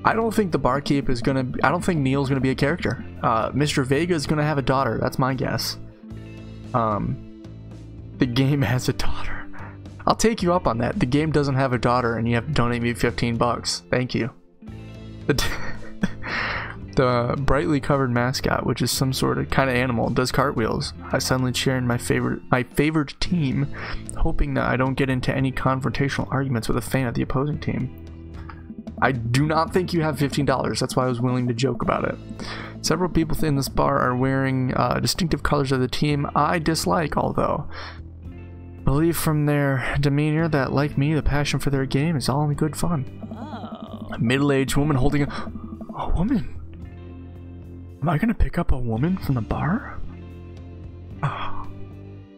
I don't think the barkeep is gonna. I don't think Neil's gonna be a character. Mr. Vega is gonna have a daughter. That's my guess. The game has a daughter. I'll take you up on that. The game doesn't have a daughter, and you have to donate me $15. Thank you. The brightly covered mascot, which is some sort of kind of animal, does cartwheels. I suddenly cheer in my favorite team, hoping that I don't get into any confrontational arguments with a fan of the opposing team. I do not think you have $15. That's why I was willing to joke about it. Several people in this bar are wearing distinctive colors of the team I dislike, although believe from their demeanor that, like me, the passion for their game is all in good fun. A middle-aged woman holding a woman. Am I gonna pick up a woman from the bar? Oh.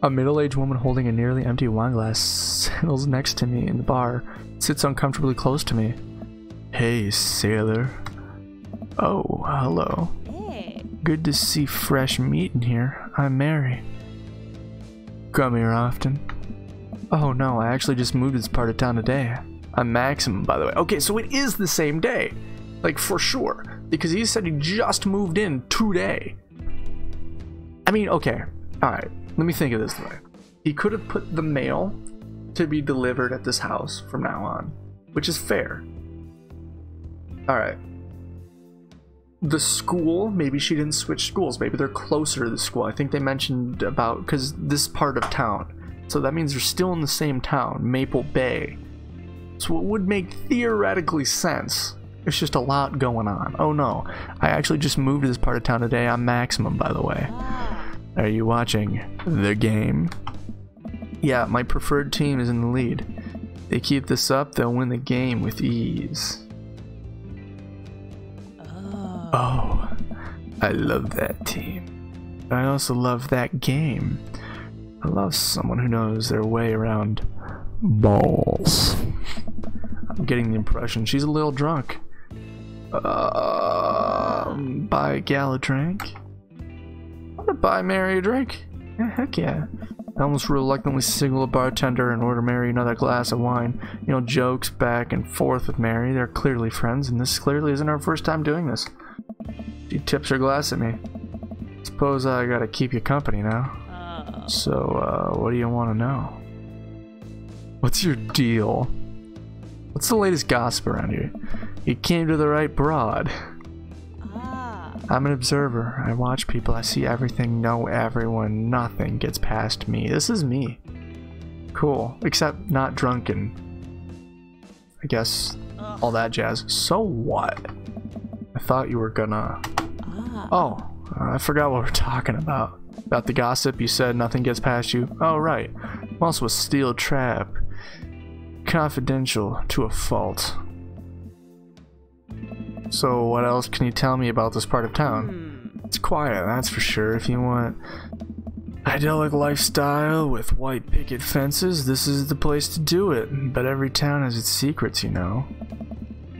A middle-aged woman holding a nearly empty wine glass settles next to me in the bar, sits uncomfortably close to me. Hey, sailor. Oh, hello. Hey. Good to see fresh meat in here. I'm Mary. Come here often. Oh no, I actually just moved to this part of town today. I'm Maximum, by the way. Okay, so it is the same day. Like, for sure. Because he said he just moved in today. I mean, okay. Alright, let me think of this way. He could have put the mail to be delivered at this house from now on, which is fair. Alright. The school, maybe she didn't switch schools. Maybe they're closer to the school. I think they mentioned about, because this part of town. So that means they're still in the same town, Maple Bay. So it would make theoretically sense. There's just a lot going on. Oh no, I actually just moved to this part of town today. I'm Maximum, by the way. Are you watching the game? Yeah, my preferred team is in the lead. They keep this up, they'll win the game with ease. Oh, I love that team. I also love that game. I love someone who knows their way around balls. I'm getting the impression she's a little drunk. Buy Gal a drink? Want to buy Mary a drink? Yeah, heck yeah. I almost reluctantly signal a bartender and order Mary another glass of wine. You know, jokes back and forth with Mary. They're clearly friends, and this clearly isn't our first time doing this. She tips her glass at me. Suppose I gotta keep you company now. So, what do you want to know? What's your deal? What's the latest gossip around here? You came to the right broad. I'm an observer. I watch people. I see everything, know everyone. Nothing gets past me. This is me. Cool. Except not drunken. I guess all that jazz. So what? I thought you were gonna... Oh, I forgot what we're talking about. About the gossip, you said nothing gets past you. Oh, right. I'm also a steel trap. Confidential to a fault. So what else can you tell me about this part of town? It's quiet, that's for sure. If you want Idyllic lifestyle with white picket fences. This is the place to do it. But every town has its secrets, you know.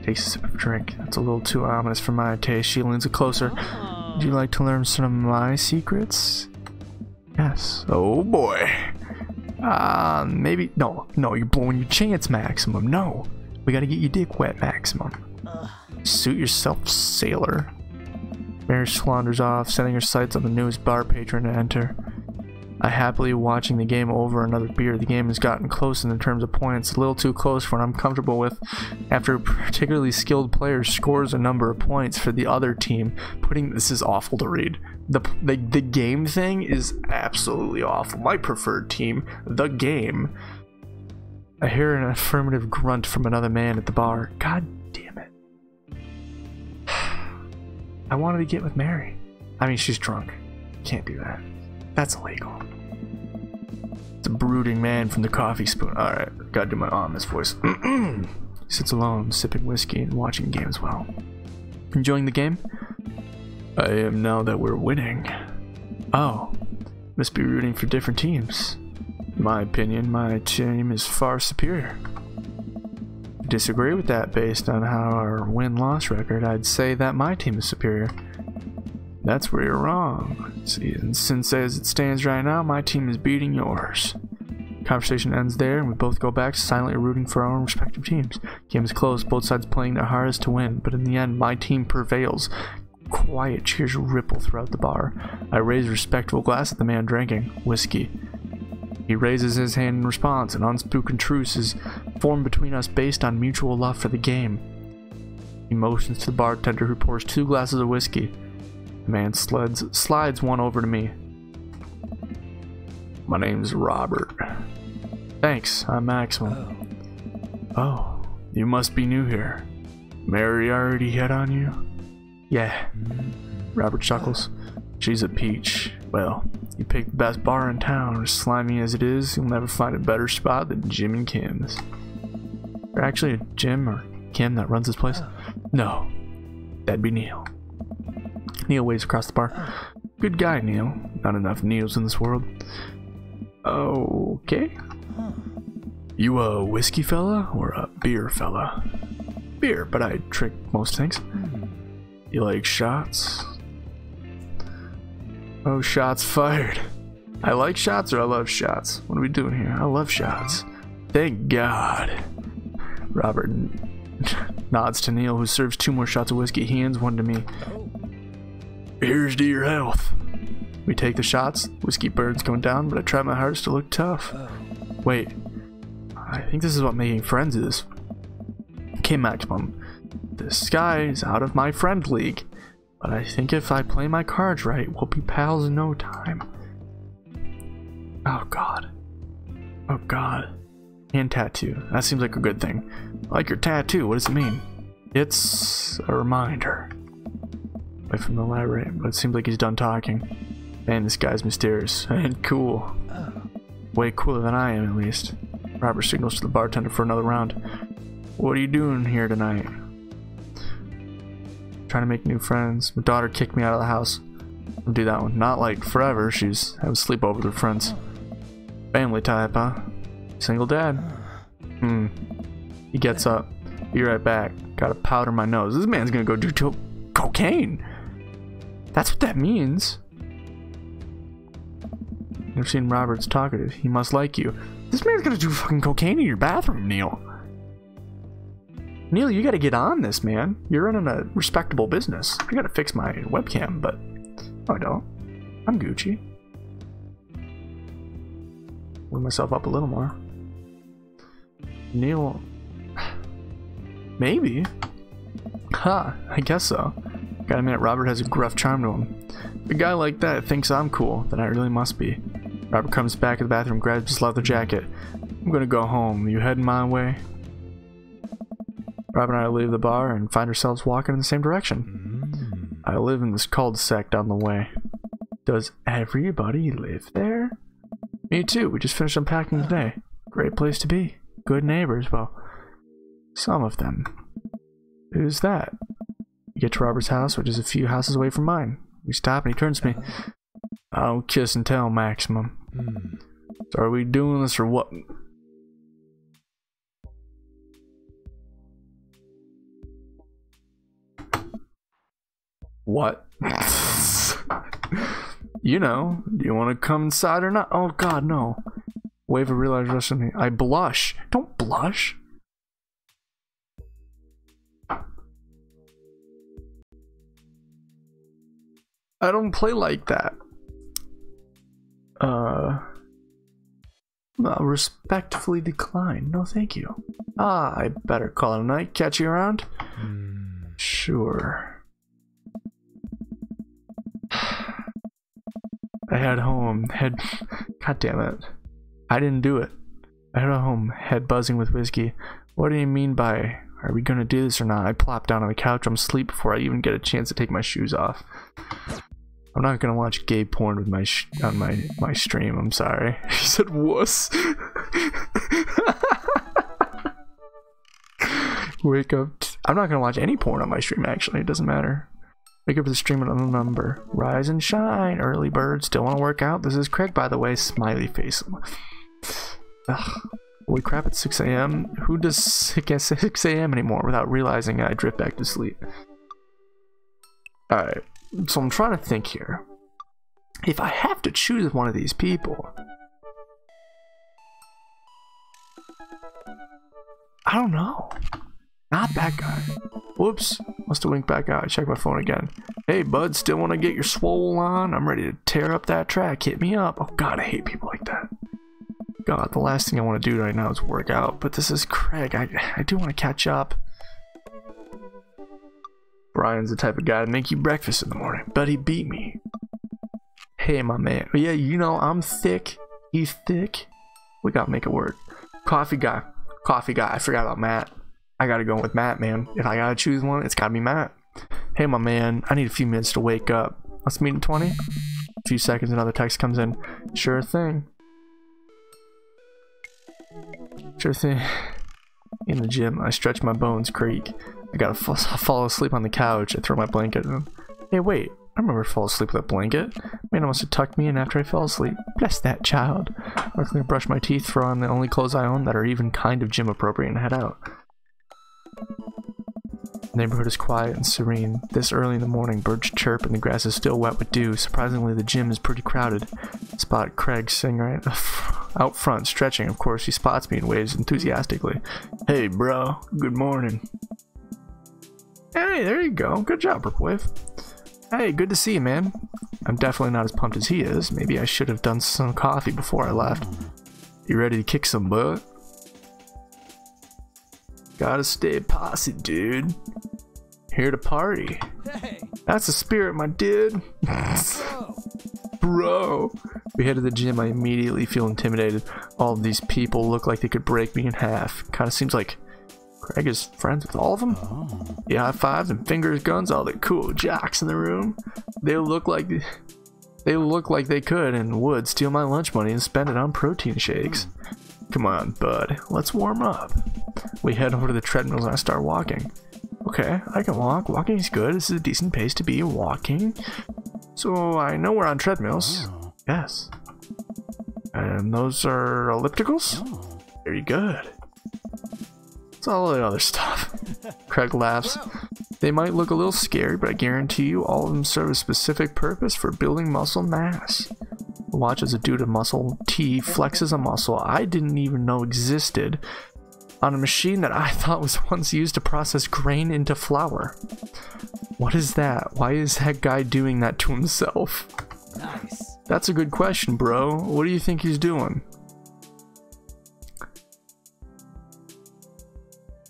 Takes a sip of drink. That's a little too ominous for my taste. She leans it closer. Would you like to learn some of my secrets? Yes. Oh boy. Maybe. No, you're blowing your chance, Maximum. No. We gotta get your dick wet, Maximum. Suit yourself, sailor. Mary squanders off, setting her sights on the newest bar patron to enter. I happily watching the game over another beer. The game has gotten close in terms of points, a little too close for what I'm comfortable with. After a particularly skilled player scores a number of points for the other team, this is awful to read. The game thing is absolutely awful. My preferred team, the game. I hear an affirmative grunt from another man at the bar. God damn it. I wanted to get with Mary. I mean, she's drunk. Can't do that. That's illegal. It's a brooding man from the coffee spoon. Alright, gotta do my ominous voice. He sits alone, sipping whiskey and watching the game as well. Enjoying the game? I am now that we're winning. Oh, must be rooting for different teams. In my opinion, my team is far superior. I disagree with that based on how our win-loss record. I'd say that my team is superior. That's where you're wrong. See, and since as it stands right now, my team is beating yours. Conversation ends there, and we both go back to silently rooting for our own respective teams. Game is close, both sides playing their hardest to win, but in the end, my team prevails. Quiet cheers ripple throughout the bar. I raise a respectful glass at the man drinking whiskey. He raises his hand in response. An unspoken truce is formed between us based on mutual love for the game. He motions to the bartender, who pours 2 glasses of whiskey. The man slides one over to me. My name's Robert. Thanks, I'm Maximum. Oh, you must be new here. Mary already hit on you? Yeah. Robert chuckles. She's a peach. Well, you picked the best bar in town. As slimy as it is, you'll never find a better spot than Jim and Kim's. Or actually, Jim or Kim that runs this place? No, that'd be Neil. Neil waves across the bar. Good guy, Neil. Not enough Neils in this world. Okay. You a whiskey fella or a beer fella? Beer, but I drink most things. You like shots? Oh, shots fired. I like shots or I love shots? What are we doing here? I love shots. Thank God. Robert nods to Neil, who serves 2 more shots of whiskey. He hands one to me. Here's to your health. We take the shots. Whiskey burns going down, but I try my hardest to look tough. Wait. I think this is what making friends is. Okay, Maximum. This guy is out of my friend league. But I think if I play my cards right, we'll be pals in no time. Oh God. Oh God. And tattoo. That seems like a good thing. I like your tattoo. What does it mean? It's a reminder. Wait from the library, but it seems like he's done talking. Man, this guy's mysterious and cool. Way cooler than I am, at least. Robert signals to the bartender for another round. What are you doing here tonight? Trying to make new friends. My daughter kicked me out of the house. I'll do that one. Not like forever. She's having a sleepover with her friends. Family type, huh? Single dad. He gets up. Be right back. Gotta powder my nose. This man's gonna go do cocaine. That's what that means. Never seen Robert's talkative. He must like you. This man's gonna do fucking cocaine in your bathroom, Neil. Neil, you gotta get on this, man. You're running a respectable business. I gotta fix my webcam, but no, I don't. I'm Gucci. Warm myself up a little more. Neil, maybe. Huh, I guess so. Gotta admit, Robert has a gruff charm to him. If a guy like that thinks I'm cool, then I really must be. Robert comes back to the bathroom, grabs his leather jacket. I'm gonna go home. You heading my way? Robert and I leave the bar and find ourselves walking in the same direction. I live in this cul-de-sac down the way. Does everybody live there? Me too. We just finished unpacking today. Great place to be. Good neighbors. Well, some of them. Who's that? We get to Robert's house, which is a few houses away from mine. We stop and he turns to me. I don't kiss and tell, Maximum. So are we doing this or what? What? You know, do you want to come inside or not? Oh god, no. Wave of realized rush on me. I blush. Don't blush. I don't play like that. I'll respectfully decline. No, thank you. I better call it a night. Catch you around? Sure. I head home, God damn it. I didn't do it. I head home, head buzzing with whiskey. What do you mean by, are we gonna do this or not? I plop down on the couch, I'm asleep before I even get a chance to take my shoes off. I'm not gonna watch gay porn with on my stream, I'm sorry. He said wuss. Wake up. I'm not gonna watch any porn on my stream, actually, it doesn't matter. Wake up for the stream at a number. Rise and shine, early bird. Still want to work out? This is Craig, by the way. Smiley face. Ugh. Holy crap, it's 6 a.m. Who does 6 a.m. anymore without realizing I drift back to sleep? Alright, so I'm trying to think here. If I have to choose one of these people, I don't know. Not that guy. Whoops. Must have winked back out. I checked my phone again. Hey, bud, still want to get your swole on? I'm ready to tear up that track. Hit me up. Oh, God, I hate people like that. God, the last thing I want to do right now is work out. But this is Craig. I do want to catch up. Brian's the type of guy to make you breakfast in the morning. But he beat me. Hey, my man. Yeah, you know, I'm thick. He's thick. We gotta make it work. Coffee guy. Coffee guy. I forgot about Matt. I gotta go with Matt, man. If I gotta choose one, it's gotta be Matt. Hey, my man, I need a few minutes to wake up. Let's meet in 20? A few seconds, another text comes in. Sure thing. Sure thing. In the gym, I stretch my bones creak. I gotta fall asleep on the couch. I throw my blanket in. Hey, wait. I remember I fell asleep with that blanket. Man, I must have tucked me in after I fell asleep. Bless that child. I quickly brush my teeth, throw on the only clothes I own that are even kind of gym appropriate, and head out. The neighborhood is quiet and serene. This early in the morning, birds chirp and the grass is still wet with dew. Surprisingly, the gym is pretty crowded. Spot Craig sitting right out front, stretching. Of course, he spots me and waves enthusiastically. Hey, bro. Good morning. Hey, there you go. Good job, Ripwave. Hey, good to see you, man. I'm definitely not as pumped as he is. Maybe I should have done some coffee before I left. You ready to kick some butt? Gotta stay posse, dude. Here to party. Hey. That's the spirit, my dude. Bro. We head to the gym. I immediately feel intimidated. All of these people look like they could break me in half. Kinda seems like Craig is friends with all of them. Oh. Yeah, high fives and fingers guns, all the cool jocks in the room. They look like they could and would steal my lunch money and spend it on protein shakes. Come on, bud. Let's warm up. We head over to the treadmills and I start walking. Okay, I can walk. Walking is good. This is a decent pace to be walking. So I know we're on treadmills. Oh. Yes. And those are ellipticals? Oh. Very good. It's all the other stuff. Craig laughs. They might look a little scary, but I guarantee you all of them serve a specific purpose for building muscle mass. Watch as a dude of muscle T flexes a muscle I didn't even know existed on a machine that I thought was once used to process grain into flour. What is that? Why is that guy doing that to himself? Nice. That's a good question, bro. What do you think he's doing?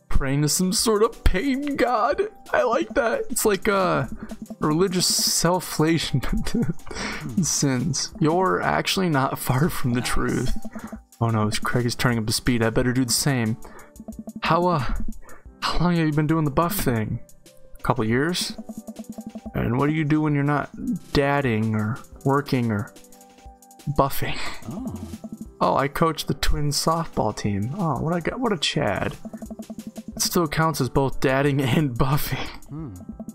Praying to some sort of pain god. I like that. It's like religious self-flagellation sins. You're actually not far from the truth. Oh no, Craig is turning up the speed. I better do the same. How long have you been doing the buff thing? A couple years? And what do you do when you're not dadding or working or buffing? Oh, I coach the twins softball team. Oh, what a Chad. It still counts as both dadding and buffing.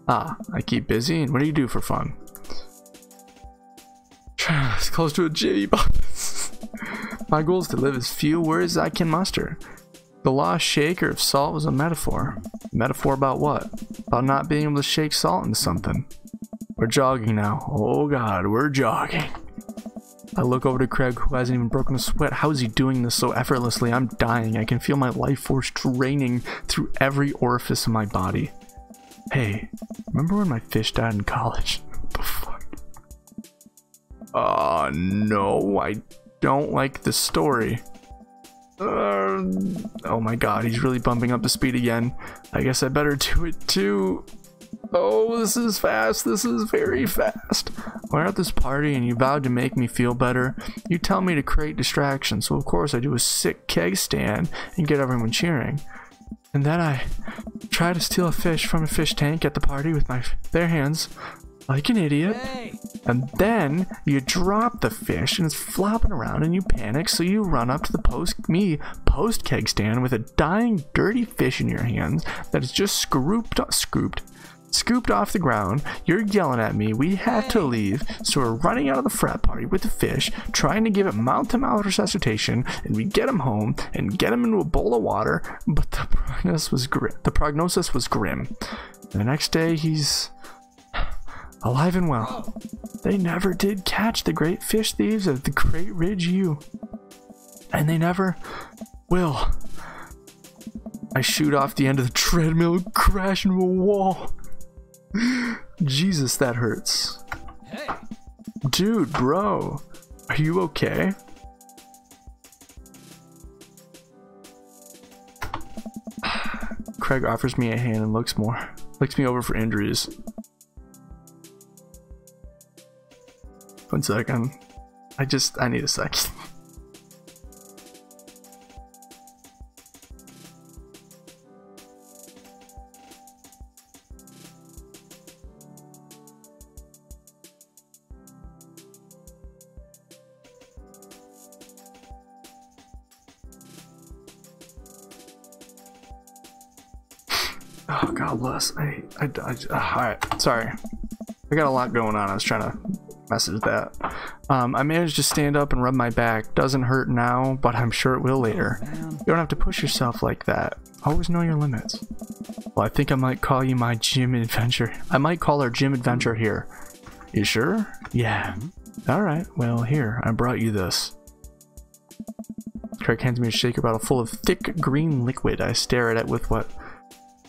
Ah, I keep busy. And what do you do for fun? Trying as close to a Jimmy Buffett. My goal is to live as few words as I can muster. The lost shaker of salt was a metaphor. Metaphor about what? About not being able to shake salt into something. We're jogging now. Oh god, we're jogging. I look over to Craig, who hasn't even broken a sweat. How is he doing this so effortlessly? I'm dying. I can feel my life force draining through every orifice of my body. Hey, remember when my fish died in college? What the fuck? Oh no, I don't like the story. Oh my god, he's really bumping up the speed again. I guess I better do it too. Oh, this is fast. This is very fast. We're at this party and you vowed to make me feel better. You tell me to create distractions, so of course I do a sick keg stand and get everyone cheering. And then I try to steal a fish from a fish tank at the party with my bare hands, like an idiot. Hey. And then you drop the fish and it's flopping around and you panic, so you run up to the post keg stand with a dying dirty fish in your hands that is just scooped off the ground. You're yelling at me. We have to leave, so we're running out of the frat party with the fish, trying to give it mouth-to-mouth resuscitation, and we get him home and get him into a bowl of water, but the prognosis was grim. The next day he's alive and well. They never did catch the great fish thieves of the Great Ridge U, and they never will. I shoot off the end of the treadmill and crash into a wall. Jesus, that hurts. Hey. Dude, bro, are you okay? Craig offers me a hand and looks me over for injuries. 1 second. I need a second. Oh god bless. Alright, sorry. I got a lot going on. I was trying to message that. I managed to stand up and rub my back. Doesn't hurt now, but I'm sure it will later. You don't have to push yourself like that. Always know your limits. Well, I think I might call you my gym adventure. I might call our gym adventure here. You sure? Yeah. Alright, well here, I brought you this. Craig hands me a shaker bottle full of thick green liquid. I stare at it with what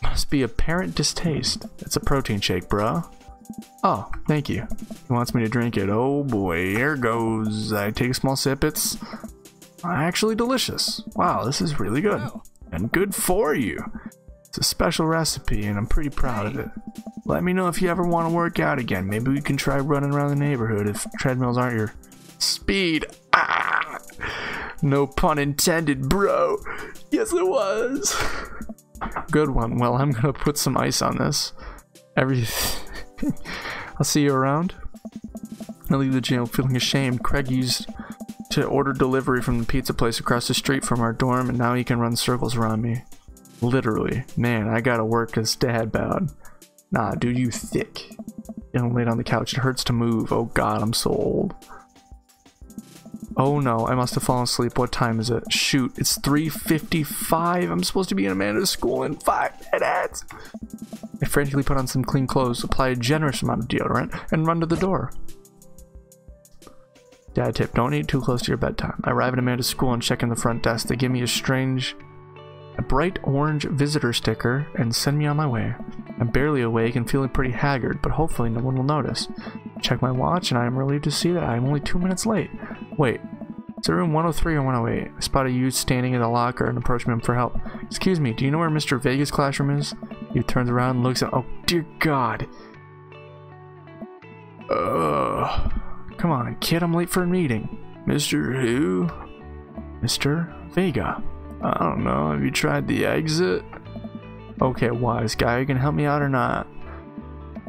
must be apparent distaste. It's a protein shake, bruh. Oh, thank you. He wants me to drink it. Oh boy, here goes. I take a small sip. It's actually delicious. Wow, this is really good. And good for you. It's a special recipe and I'm pretty proud of it. Let me know if you ever want to work out again. Maybe we can try running around the neighborhood if treadmills aren't your speed. Ah! No pun intended, bro. Yes, it was. Good one. Well, I'm gonna put some ice on this. Everything. I'll see you around. I leave the jail feeling ashamed. Craig used to order delivery from the pizza place across the street from our dorm, and now he can run circles around me. Literally. Man, I gotta work his dad bad. Nah, dude, you thick. You know, laid on the couch. It hurts to move. Oh god, I'm so old. Oh no, I must have fallen asleep. What time is it? Shoot, it's 3:55. I'm supposed to be in Amanda's school in 5 minutes. I frantically put on some clean clothes, apply a generous amount of deodorant, and run to the door. Dad tip, don't eat too close to your bedtime. I arrive at Amanda's school and check in the front desk. They give me a bright orange visitor sticker and send me on my way. I'm barely awake and feeling pretty haggard, but hopefully no one will notice. Check my watch and I am relieved to see that I am only 2 minutes late. Wait, is it room 103 or 108? I spot a youth standing in the locker and approach him for help. Excuse me, do you know where Mr. Vega's classroom is? He turns around and looks at— oh dear god. Come on, kid, I'm late for a meeting. Mr. who? Mr. Vega. I don't know, have you tried the exit? Okay, wise guy, you can help me out or not?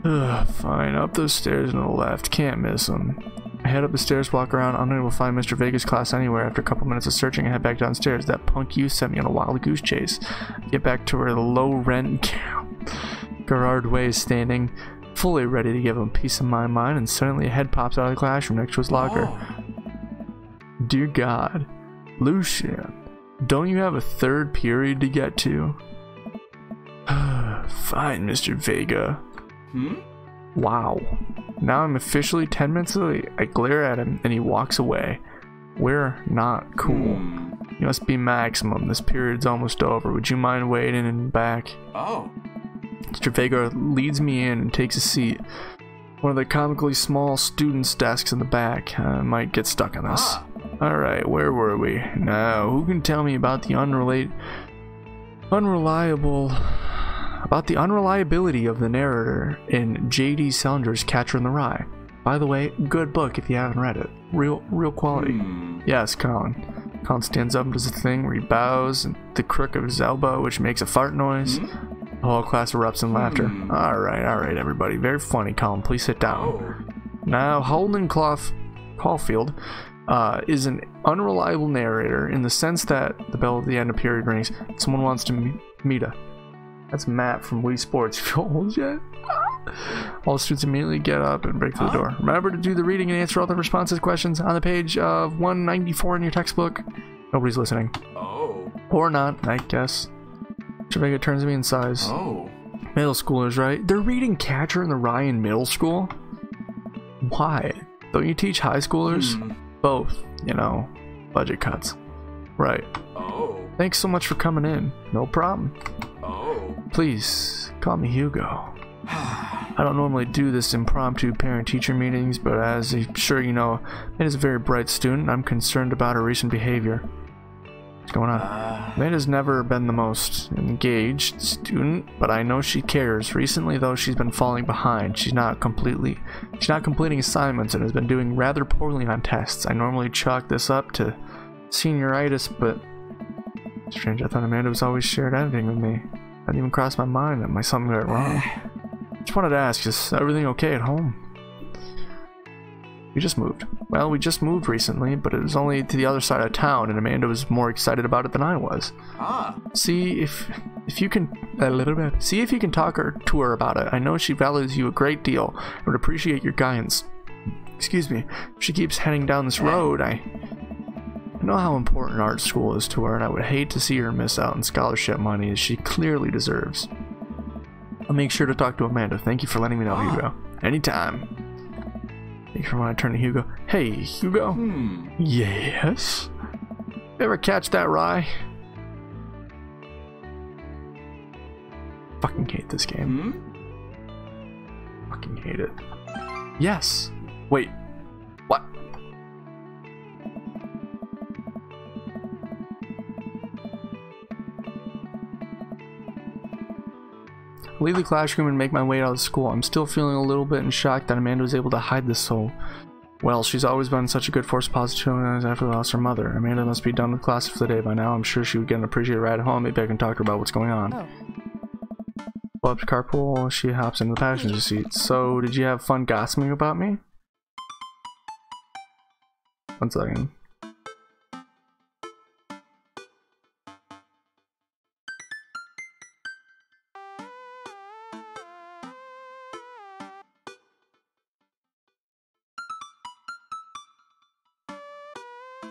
Fine, up those stairs on the left, can't miss them. I head up the stairs, walk around, unable to find Mr. Vega's class anywhere. After a couple minutes of searching, I head back downstairs. That punk youth sent me on a wild goose chase. Get back to where the low rent Gerard Way is standing. fully ready to give him a piece of my mind, and suddenly a head pops out of the classroom next to his locker. Dear God, Lucian, don't you have a third period to get to? Fine, Mr. Vega. Wow. Now I'm officially 10 minutes late. I glare at him and he walks away. We're not cool. You must be Maximum. This period's almost over. Would you mind waiting and back? Mr. Vega leads me in and takes a seat. One of the comically small students' desks in the back. I might get stuck on this. Alright, where were we? Now, who can tell me about the unreliability of the narrator in J.D. Salinger's Catcher in the Rye? By the way, good book if you haven't read it. Real quality. Yes, Colin. Colin stands up and does a thing where he bows and the crook of his elbow, which makes a fart noise. The whole class erupts in laughter. Alright, everybody. Very funny, Colin. Please sit down. Now, Holden Caulfield is an unreliable narrator in the sense that the bell at the end of period rings. Someone wants to meet her. That's Matt from Wii Sports. Feel old yet? All the students immediately get up and break through the door. Remember to do the reading and answer all the responses questions on the page of 194 in your textbook. Nobody's listening. Or not, I guess. Vega turns to me and sighs. Middle schoolers, right? They're reading Catcher in the Rye in middle school? Why? Don't you teach high schoolers? Both, you know, budget cuts. Right. Thanks so much for coming in. No problem. Please, call me Hugo. I don't normally do this impromptu parent-teacher meetings, but as I'm sure you know, Amanda's is a very bright student. I'm concerned about her recent behavior. What's going on? Amanda's never been the most engaged student, but I know she cares. Recently, though, she's been falling behind. She's not completing assignments and has been doing rather poorly on tests. I normally chalk this up to senioritis, but strange. I thought Amanda was always shared editing with me. Hadn't even crossed my mind that my something went wrong. Just wanted to ask, is everything okay at home? We just moved. Well, we just moved recently, but it was only to the other side of town, and Amanda was more excited about it than I was. See if you can see if you can talk to her about it. I know she values you a great deal and would appreciate your guidance. Excuse me. If she keeps heading down this road, I know how important art school is to her, and I would hate to see her miss out on scholarship money as she clearly deserves. I'll make sure to talk to Amanda. Thank you for letting me know, Hugo. Anytime. Thank you for when I turn to Hugo. Hey, Hugo? Yes? You ever catch that rye? Fucking hate this game. Fucking hate it. Yes. Wait. What? I leave the classroom and make my way out of school. I'm still feeling a little bit in shock that Amanda was able to hide this so well. She's always been such a good force of positivity after we lost her mother. Amanda must be done with classes for the day by now. I'm sure she would get an appreciated ride home. Maybe I can talk to her about what's going on. Pull up to carpool. She hops into the passenger seat. So, did you have fun gossiping about me? 1 second.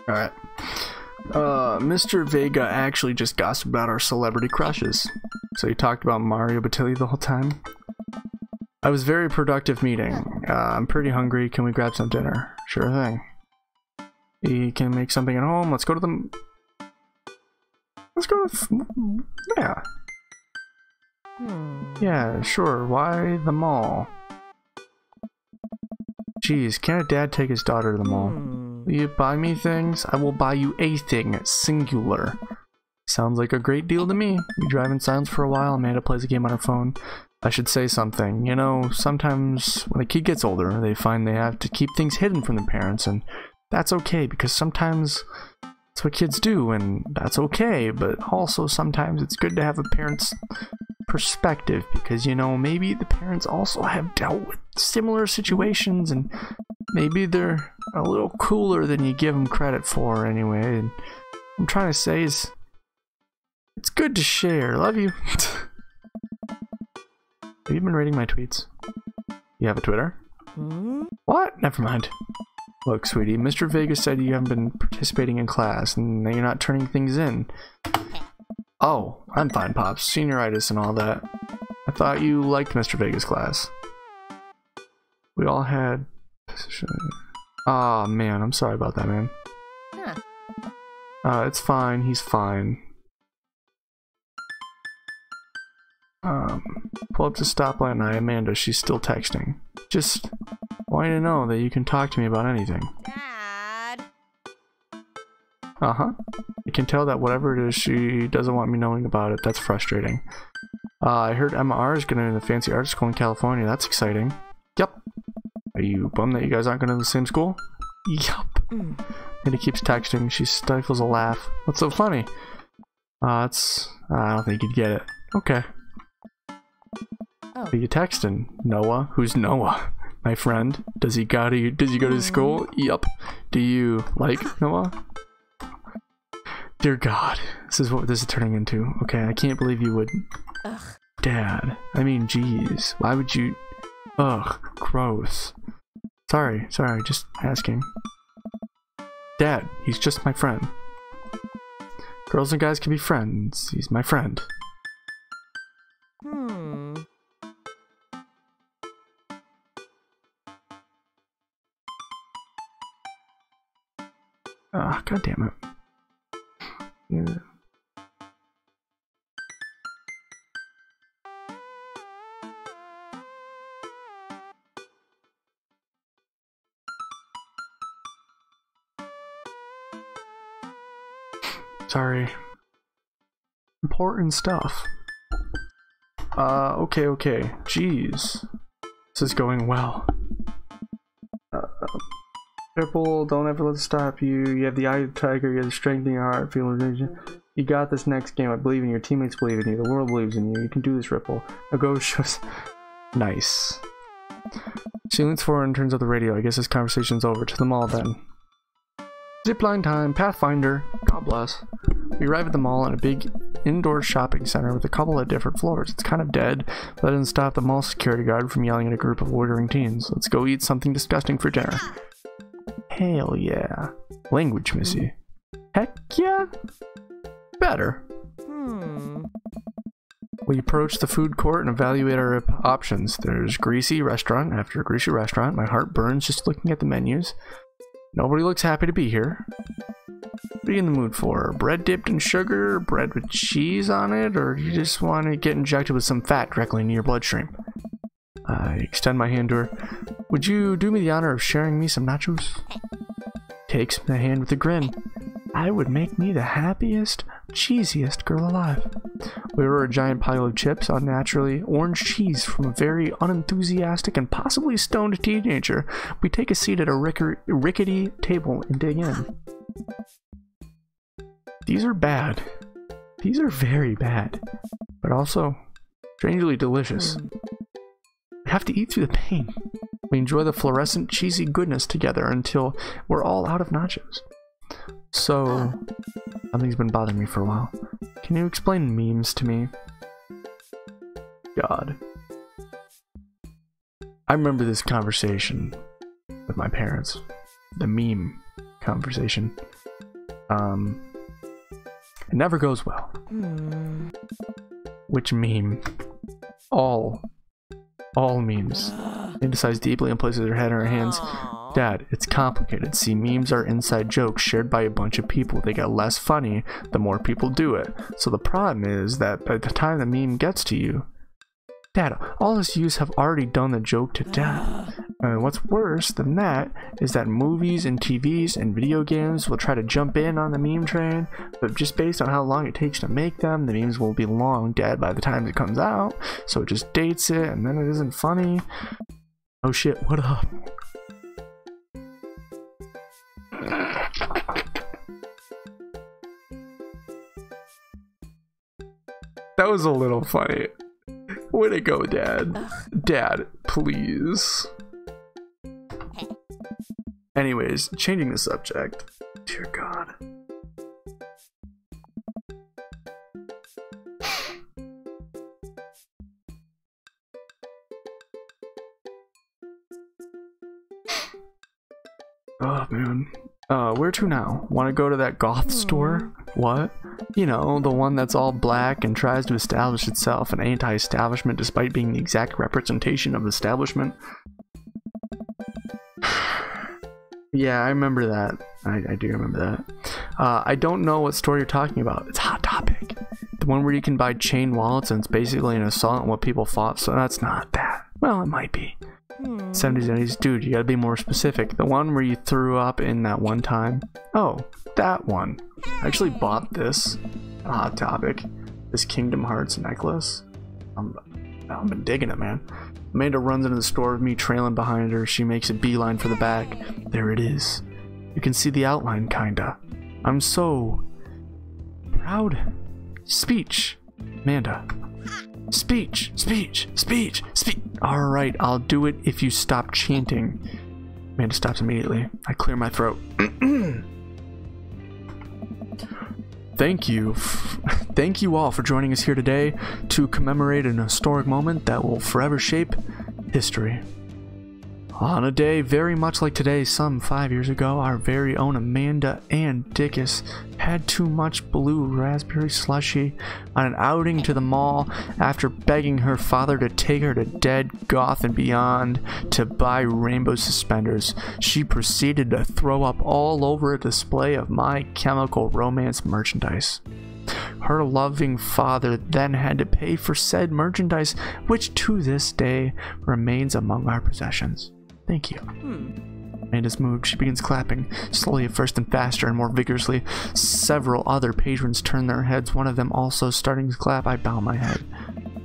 Alright. Mr. Vega actually just gossiped about our celebrity crushes. So he talked about Mario Batili the whole time. I was a very productive meeting. I'm pretty hungry. Can we grab some dinner? Sure thing. We can make something at home. Let's go to the... Yeah. Yeah, sure. Why the mall? Jeez, can't a dad take his daughter to the mall? Will you buy me things? I will buy you a thing, singular. Sounds like a great deal to me. We drive in silence for a while. Amanda plays a game on her phone. I should say something. You know, sometimes when a kid gets older, they find they have to keep things hidden from their parents, and that's okay, because sometimes that's what kids do, and that's okay, but also sometimes it's good to have a parent's perspective, because, you know, maybe the parents also have dealt with similar situations, and maybe they're a little cooler than you give them credit for anyway. And what I'm trying to say is, it's good to share. Love you. Have you been reading my tweets? You have a Twitter? What? Never mind. Look, sweetie, Mr. Vegas said you haven't been participating in class and that you're not turning things in. Oh, I'm fine, Pops. Senioritis and all that. I thought you liked Mr. Vegas' class. We all had... Aw, man, I'm sorry about that, man. It's fine. He's fine. Pull up to stoplight and Amanda, she's still texting. Just want you to know that you can talk to me about anything. Dad. I can tell that whatever it is, she doesn't want me knowing about it. That's frustrating. I heard Emma R is going to the fancy art school in California. That's exciting. Yup. Are you bummed that you guys aren't going to the same school? Yup. And he keeps texting. She stifles a laugh. What's so funny? I don't think you'd get it. Okay. Oh. Who you texting? Noah? Who's Noah? My friend? Does he go to school? Yup. Do you like Noah? Dear God, this is what this is turning into. Okay, I can't believe you would. Ugh. Dad, I mean, geez, why would you? Ugh, gross. Sorry, just asking. Dad, he's just my friend. Girls and guys can be friends. He's my friend. God damn it. Yeah. Sorry. Important stuff. Okay. Jeez. This is going well. Triple, don't ever let it stop you. You have the eye of the tiger, you have the strength in your heart, feeling vision. You got this next game. I believe in you. Your teammates believe in you. The world believes in you. You can do this, Ripple. Now go show us. Nice. She leans forward and turns up the radio. I guess this conversation's over. To the mall then. Zipline time. Pathfinder. God bless. We arrive at the mall in a big indoor shopping center with a couple of different floors. It's kind of dead, but that doesn't stop the mall security guard from yelling at a group of loitering teens. Let's go eat something disgusting for dinner. Hell yeah. Language, Missy. Heck yeah. Better. We approach the food court and evaluate our options. There's greasy restaurant after greasy restaurant. My heart burns just looking at the menus. Nobody looks happy to be here. What are you in the mood for? Bread dipped in sugar? Bread with cheese on it? Or do you just want to get injected with some fat directly into your bloodstream? I extend my hand to her. Would you do me the honor of sharing me some nachos? Takes the hand with a grin. I would make me the happiest, cheesiest girl alive. We order a giant pile of chips, unnaturally orange cheese from a very unenthusiastic and possibly stoned teenager. We take a seat at a rickety table and dig in. These are bad. These are very bad, but also strangely delicious. We have to eat through the pain. We enjoy the fluorescent cheesy goodness together until we're all out of nachos. So, something's been bothering me for a while. Can you explain memes to me? God. I remember this conversation with my parents. The meme conversation. It never goes well. Which meme? All memes. Amanda sighs deeply and places her head in her hands. Dad, it's complicated. See, memes are inside jokes shared by a bunch of people. They get less funny the more people do it. So the problem is that by the time the meme gets to you, Dad, all us youths have already done the joke to death. And what's worse than that is that movies and TVs and video games will try to jump in on the meme train, but just based on how long it takes to make them, the memes will be long dead by the time it comes out, so it just dates it, and then it isn't funny. Oh shit, what up? That was a little funny. Way to go, Dad. Dad, please. Anyways, changing the subject. Dear God. Oh man. Where to now? Want to go to that goth store? What? You know, the one that's all black and tries to establish itself an anti-establishment despite being the exact representation of the establishment. Yeah, I remember that. I do remember that. I don't know what store you're talking about. It's Hot Topic. The one where you can buy chain wallets and it's basically an assault on what people fought, so that's not that. Well, it might be. 70s and 80s. Dude, you gotta be more specific. The one where you threw up in that one time. Oh, that one. I actually bought this at Hot Topic. This Kingdom Hearts necklace. I've been digging it, man. Amanda runs into the store with me trailing behind her. She makes a beeline for the back. There it is. You can see the outline, kinda. I'm so proud. Speech. Amanda. Speech. Speech. Speech. Speech. Alright, I'll do it if you stop chanting. Amanda stops immediately. I clear my throat. Thank you. Thank you all for joining us here today to commemorate an historic moment that will forever shape history. On a day very much like today, some 5 years ago, our very own Amanda Ann Dickus had too much blue raspberry slushy on an outing to the mall after begging her father to take her to Dead Goth and Beyond to buy rainbow suspenders. She proceeded to throw up all over a display of My Chemical Romance merchandise. Her loving father then had to pay for said merchandise, which to this day remains among our possessions. Thank you. Amanda's moved. She begins clapping, slowly at first and faster and more vigorously. Several other patrons turn their heads, one of them also starting to clap. I bow my head.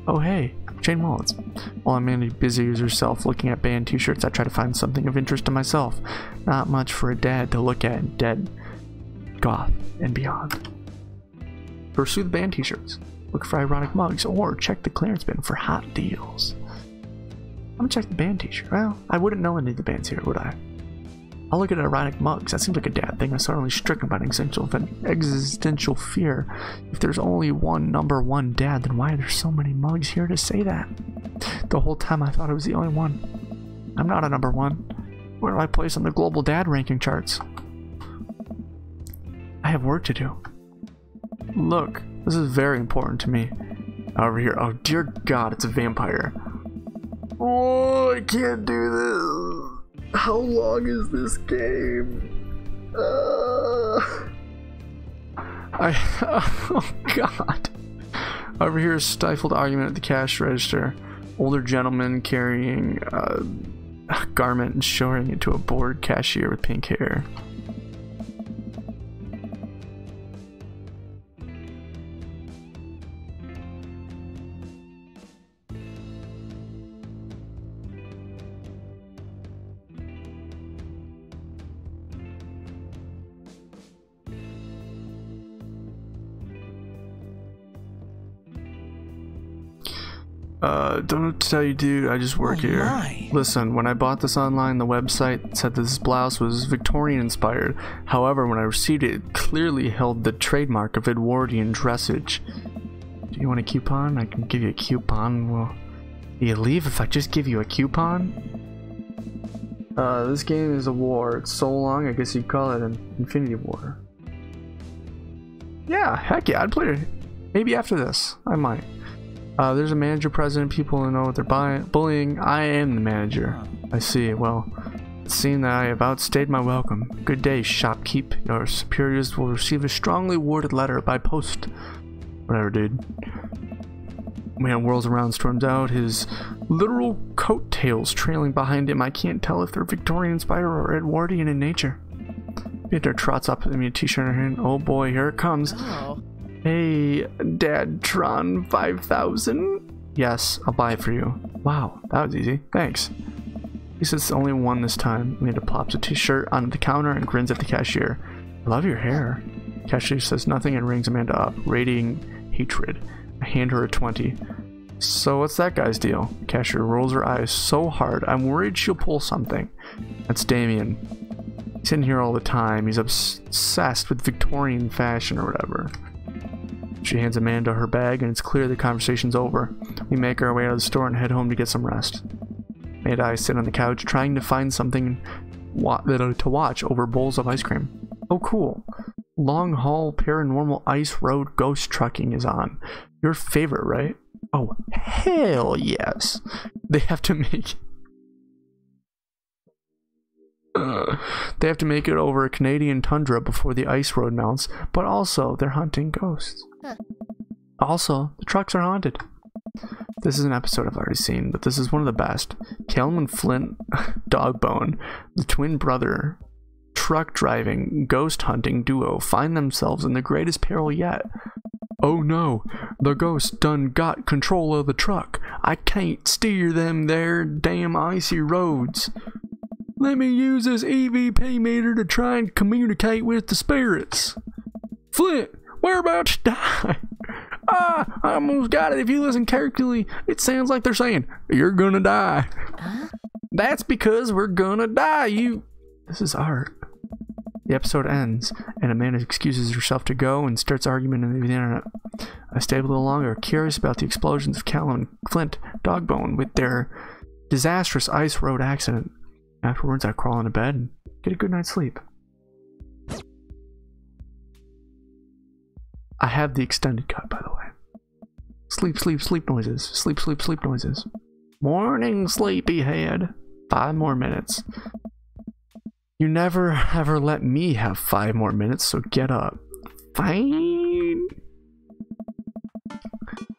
Oh hey, chain wallets. While Amanda busies herself looking at band t-shirts, I try to find something of interest to myself. Not much for a dad to look at in Dead Goth and Beyond. Pursue the band t-shirts. Look for ironic mugs or check the clearance bin for hot deals. I'm gonna check the band t-shirt. Well, I wouldn't know any of the bands here, would I? I'll look at ironic mugs. That seems like a dad thing. I'm suddenly stricken by an existential fear. If there's only one number one dad, then why are there so many mugs here to say that? The whole time I thought I was the only one. I'm not a number one. Where do I place on the global dad ranking charts? I have work to do. Look, this is very important to me. Over here. Oh dear God, it's a vampire. Oh, I can't do this. How long is this game? Oh God. Over here is stifled argument at the cash register. Older gentleman carrying a garment and showing it to a bored cashier with pink hair. Don't know what to tell you, dude. I just work here. My. Listen, when I bought this online, the website said that this blouse was Victorian inspired. However, when I received it, it clearly held the trademark of Edwardian dressage. Do you want a coupon? I can give you a coupon. Well, do you leave if I just give you a coupon? This game is a war. It's so long, I guess you'd call it an Infinity War. Yeah, heck yeah, I'd play it. Maybe after this. I might. There's a manager president, people who know what they're bullying. I am the manager. I see. Well, it seems that I have outstayed my welcome. Good day, shopkeep. Your superiors will receive a strongly worded letter by post. Whatever, dude. Man whirls around, storms out, his literal coattails trailing behind him. I can't tell if they're Victorian inspired or Edwardian in nature. Peter trots up with me, a t-shirt in her hand. Oh boy, here it comes. Oh. Hey, Dad Tron 5000? Yes, I'll buy it for you. Wow, that was easy. Thanks. He says it's only one this time. Amanda pops a t-shirt onto the counter and grins at the cashier. I love your hair. Cashier says nothing and rings Amanda up, radiating hatred. I hand her a 20. So what's that guy's deal? Cashier rolls her eyes so hard, I'm worried she'll pull something. That's Damien. He's in here all the time. He's obsessed with Victorian fashion or whatever. She hands Amanda her bag, and it's clear the conversation's over. We make our way out of the store and head home to get some rest. Amanda and I sit on the couch, trying to find something to watch over bowls of ice cream. Oh, cool. Long haul paranormal ice road ghost trucking is on. Your favorite, right? Oh, hell yes. They have to make it over a Canadian tundra before the ice road melts, but also they're hunting ghosts. Huh. Also, the trucks are haunted. This is an episode I've already seen, but this is one of the best. Calum and Flint Dogbone, the twin brother truck driving ghost hunting duo, find themselves in the greatest peril yet. Oh no, the ghost done got control of the truck. I can't steer them there damn icy roads. Let me use this EVP meter to try and communicate with the spirits. Flint, we're about to die. I almost got it. If you listen carefully, it sounds like they're saying, you're gonna die. Huh? That's because we're gonna die. This is art. The episode ends, and Amanda excuses herself to go and starts arguing on the internet. I stayed a little longer, curious about the explosions of Calum and Flint Dogbone with their disastrous ice road accident. Afterwards, I crawl into bed and get a good night's sleep. I have the extended cut, by the way. Sleep, sleep, sleep noises. Sleep, sleep, sleep noises. Morning, sleepyhead. 5 more minutes. You never ever let me have 5 more minutes, so get up. Fine.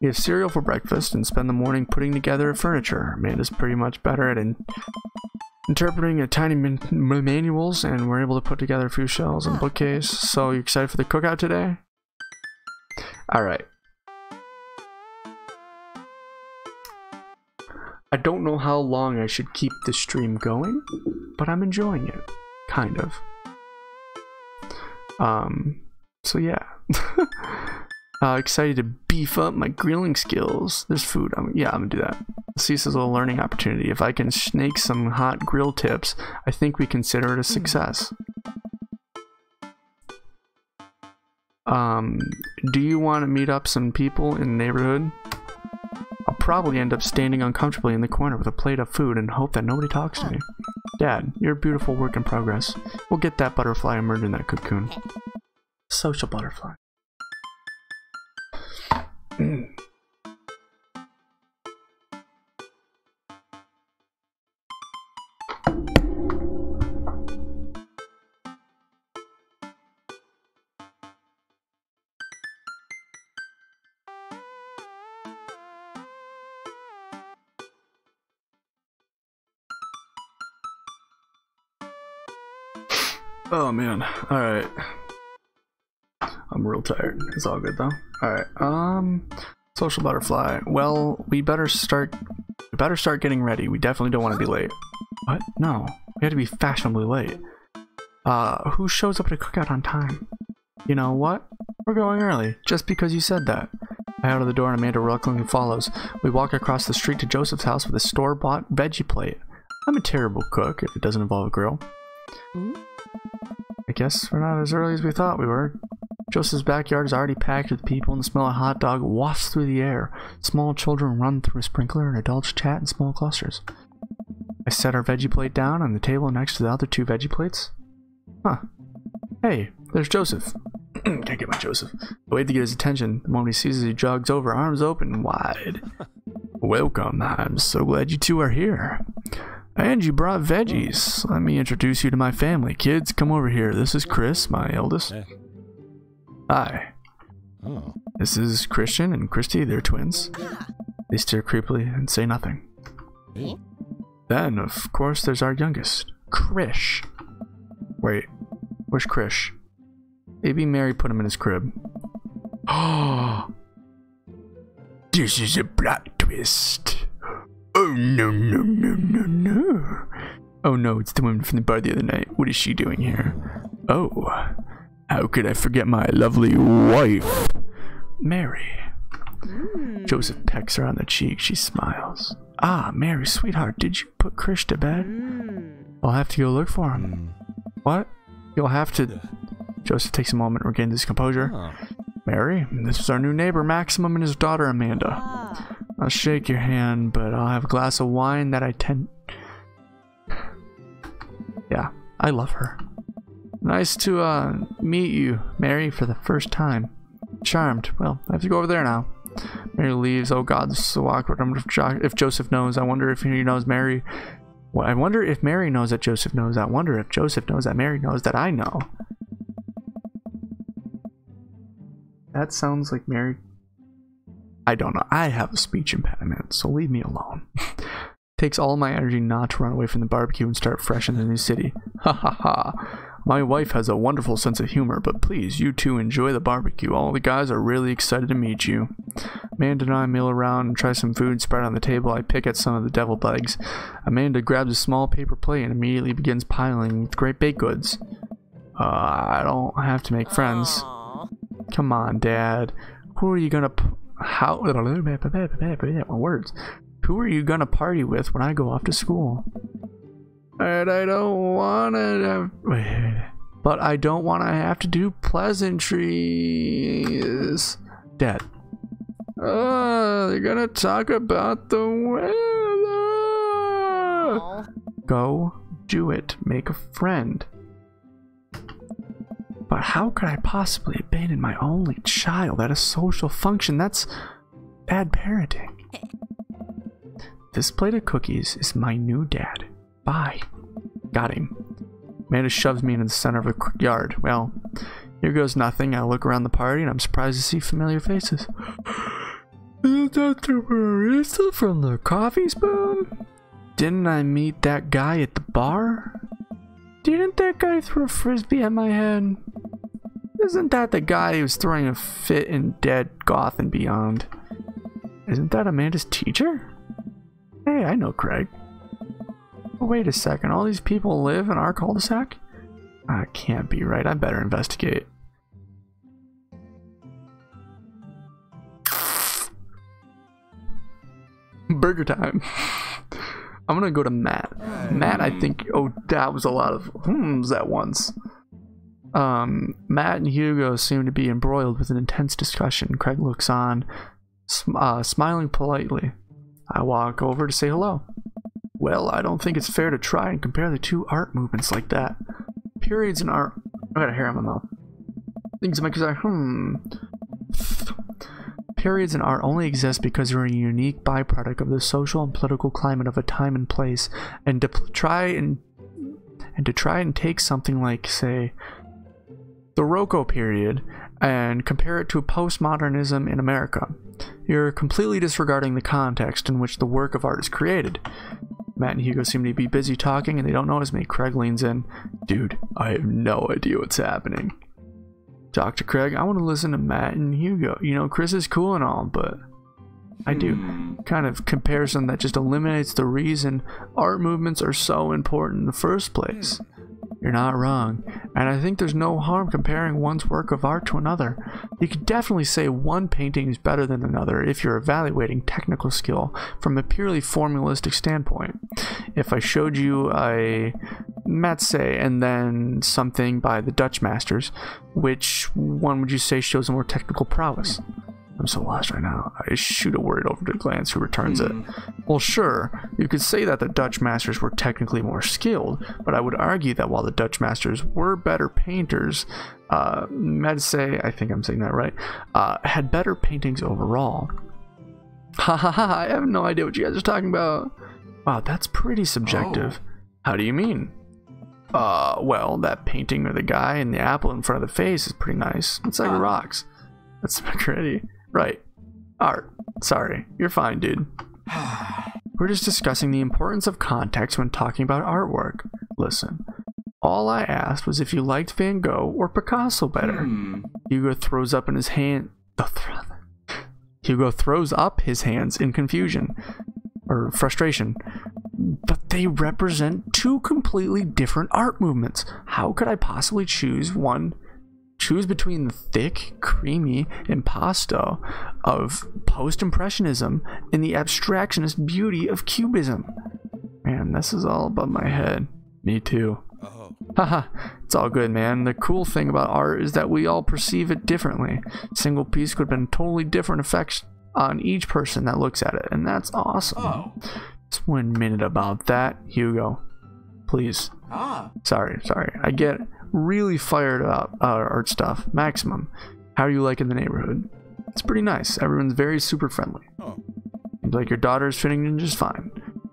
We have cereal for breakfast and spend the morning putting together furniture. Amanda's pretty much better at interpreting tiny manuals, and we're able to put together a few shelves and bookcase. So, you excited for the cookout today? Alright. I don't know how long I should keep the stream going, but I'm enjoying it. Kind of. So yeah. Excited to beef up my grilling skills. There's food. Yeah, I'm gonna do that. See, this is a learning opportunity. If I can snake some hot grill tips, I think we consider it a success. Do you want to meet up some people in the neighborhood? I'll probably end up standing uncomfortably in the corner with a plate of food and hope that nobody talks to me. Dad, you're a beautiful work in progress. We'll get that butterfly emerged in that cocoon. Social butterfly. Oh man, alright. I'm real tired. It's all good though. Alright, social butterfly. Well, we better start getting ready. We definitely don't want to be late. What? No. We have to be fashionably late. Who shows up at a cookout on time? You know what? We're going early, just because you said that. I head out of the door and Amanda reluctantly follows. We walk across the street to Joseph's house with a store-bought veggie plate. I'm a terrible cook if it doesn't involve a grill. I guess we're not as early as we thought we were. Joseph's backyard is already packed with people and the smell of hot dog wafts through the air. Small children run through a sprinkler and adults chat in small clusters. I set our veggie plate down on the table next to the other 2 veggie plates. Huh. Hey, there's Joseph. Can't get my Joseph. I wait to get his attention. The moment he sees us, he jogs over, arms open wide. Welcome. I'm so glad you 2 are here. And you brought veggies. Let me introduce you to my family. Kids, come over here. This is Chris, my eldest. Hi. Oh. This is Christian and Christy. They're twins. They stare creepily and say nothing. Hey. Then, of course, there's our youngest, Krish. Wait, where's Krish? Maybe Mary put him in his crib. Oh, this is a plot twist. Oh no, no, no, no, no. Oh no, it's the woman from the bar the other night. What is she doing here? Oh, how could I forget my lovely wife, Mary? Joseph pecks her on the cheek. She smiles. Ah, Mary, sweetheart, did you put Krish to bed? I'll have to go look for him. What? You'll have to... Joseph takes a moment and regains his composure. Oh. Mary, this is our new neighbor, Maximum, and his daughter, Amanda. I'll shake your hand, but I'll have a glass of wine that I tend... Yeah. I love her. Nice to meet you, Mary, for the first time. Charmed. Well, I have to go over there now. Mary leaves. Oh god, this is so awkward. I wonder if Joseph knows. I wonder if he knows Mary. Well, I wonder if Mary knows that Joseph knows. I wonder if Joseph knows that Mary knows that I know. That sounds like Mary. I don't know. I have a speech impediment, so leave me alone. Takes all my energy not to run away from the barbecue and start fresh in the new city. Ha ha ha. My wife has a wonderful sense of humor, but please, you two enjoy the barbecue. All the guys are really excited to meet you. Amanda and I mill around and try some food spread on the table. I pick at some of the deviled eggs. Amanda grabs a small paper plate and immediately begins piling with great baked goods. I don't have to make friends. Come on, Dad. Who are you gonna... words. Who are you gonna party with when I go off to school? And I don't wanna but I don't wanna have to do pleasantries. Dad. They're gonna talk about the weather. Go do it. Make a friend. But how could I possibly abandon my only child at a social function? That's bad parenting. This plate of cookies is my new dad. Bye. Got him. Amanda shoves me into the center of a yard. Well, here goes nothing. I look around the party and I'm surprised to see familiar faces. Is that the barista from the Coffee Spoon? Didn't I meet that guy at the bar? Didn't that guy throw a frisbee at my head? Isn't that the guy who was throwing a fit in Dead, Goth, and Beyond? Isn't that Amanda's teacher? Hey, I know Craig. Oh, wait a second, all these people live in our cul-de-sac? That can't be right, I better investigate. Burger time. I'm gonna go to Matt. Matt, I think, oh, that was a lot of hmms at once. Matt and Hugo seem to be embroiled with an intense discussion. Craig looks on, smiling politely. I walk over to say hello. Well, I don't think it's fair to try and compare the two art movements like that. Periods in art... I got a hair in my mouth. Things make Periods in art only exist because they're a unique byproduct of the social and political climate of a time and place, and to try and take something like, say, the Rococo period and compare it to postmodernism in America. You're completely disregarding the context in which the work of art is created. Matt and Hugo seem to be busy talking and they don't notice me. Craig leans in. Dude, I have no idea what's happening. Dr. Craig, I want to listen to Matt and Hugo. You know, Chris is cool and all, but I do. Kind of comparison that just eliminates the reason art movements are so important in the first place. You're not wrong, and I think there's no harm comparing one's work of art to another. You could definitely say one painting is better than another if you're evaluating technical skill from a purely formalistic standpoint. If I showed you a Matse and then something by the Dutch masters, which one would you say shows a more technical prowess? I'm so lost right now. I shoot a word over to Glance, who returns it. Well, sure, you could say that the Dutch masters were technically more skilled, but I would argue that while the Dutch masters were better painters, Matse, I think I'm saying that right, had better paintings overall. Ha ha ha, I have no idea what you guys are talking about. Wow, that's pretty subjective. How do you mean? Well, that painting of the guy and the apple in front of the face is pretty nice. It's like rocks. That's pretty. Right. Art. Sorry. You're fine, dude. We're just discussing the importance of context when talking about artwork. Listen. All I asked was if you liked Van Gogh or Picasso better. Hugo throws up in his hand. Hugo throws up his hands in confusion. Or frustration. But they represent two completely different art movements. How could I possibly choose one? Choose between the thick, creamy impasto of post-impressionism and the abstractionist beauty of cubism. Man, this is all above my head. Me too. Haha, it's all good, man. The cool thing about art is that we all perceive it differently. A single piece could have been totally different effects on each person that looks at it, and that's awesome. Just 1 minute about that, Hugo. please. Ah. Sorry. I get really fired about art stuff. Maximum, how are you liking the neighborhood? It's pretty nice. Everyone's very super friendly. Oh. Seems like your daughter's fitting in just fine.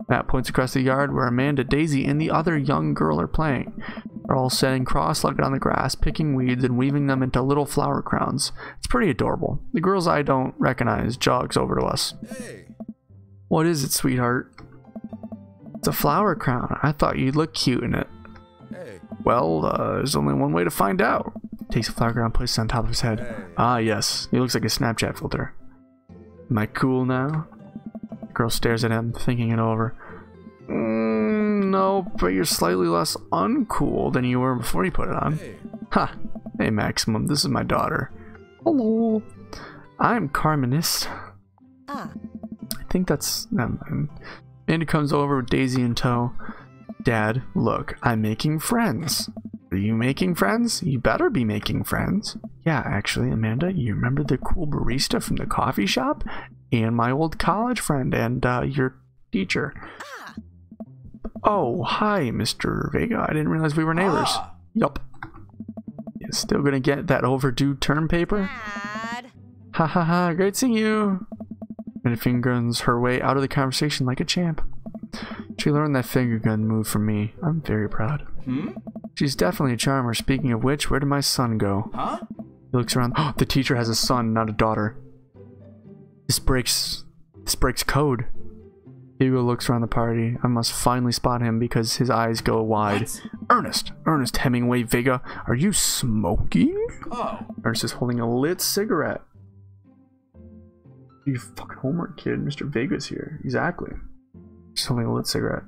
Matt points across the yard where Amanda, Daisy, and the other young girl are playing. They're all sitting cross-legged on the grass, picking weeds and weaving them into little flower crowns. It's pretty adorable. The girl's I don't recognize jogs over to us. Hey. What is it, sweetheart? It's a flower crown. I thought you'd look cute in it. Hey. Well, there's only one way to find out. Takes a flower crown, places it on top of his head. Hey. Ah, yes. He looks like a Snapchat filter. Am I cool now? The girl stares at him, thinking it over. No, but you're slightly less uncool than you were before you put it on. Hey. Ha! Hey, Maximum, this is my daughter. Hello. I'm Carmenist. Ah. I think that's... Amanda comes over with Daisy in tow. Dad, look, I'm making friends. Are you making friends? You better be making friends. Yeah, actually, Amanda, you remember the cool barista from the coffee shop? And my old college friend and your teacher. Ah. Oh, hi, Mr. Vega. I didn't realize we were neighbors. Ah. Yup. You still gonna get that overdue term paper? Dad. Ha ha ha, great seeing you. And finger guns her way out of the conversation like a champ. She learned that finger gun move from me. I'm very proud. Hmm? She's definitely a charmer. Speaking of which, where did my son go? Huh? He looks around. Oh, the teacher has a son, not a daughter. This breaks code. Hugo looks around the party. I must finally spot him because his eyes go wide. What? Ernest Hemingway Vega, are you smoking? Oh. Ernest is holding a lit cigarette. You fucking homework kid, Mr. Vega's here. Exactly. Just holding a lit cigarette.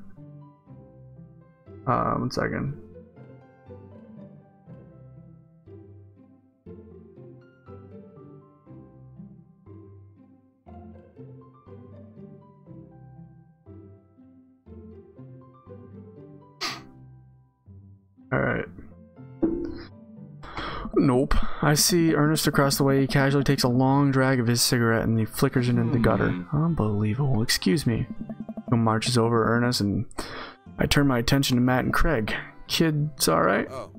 1 second. Alright. Nope. I see Ernest across the way. He casually takes a long drag of his cigarette and he flickers it into the gutter. Unbelievable. Excuse me. He marches over Ernest and I turn my attention to Matt and Craig. Kid's alright? Oh.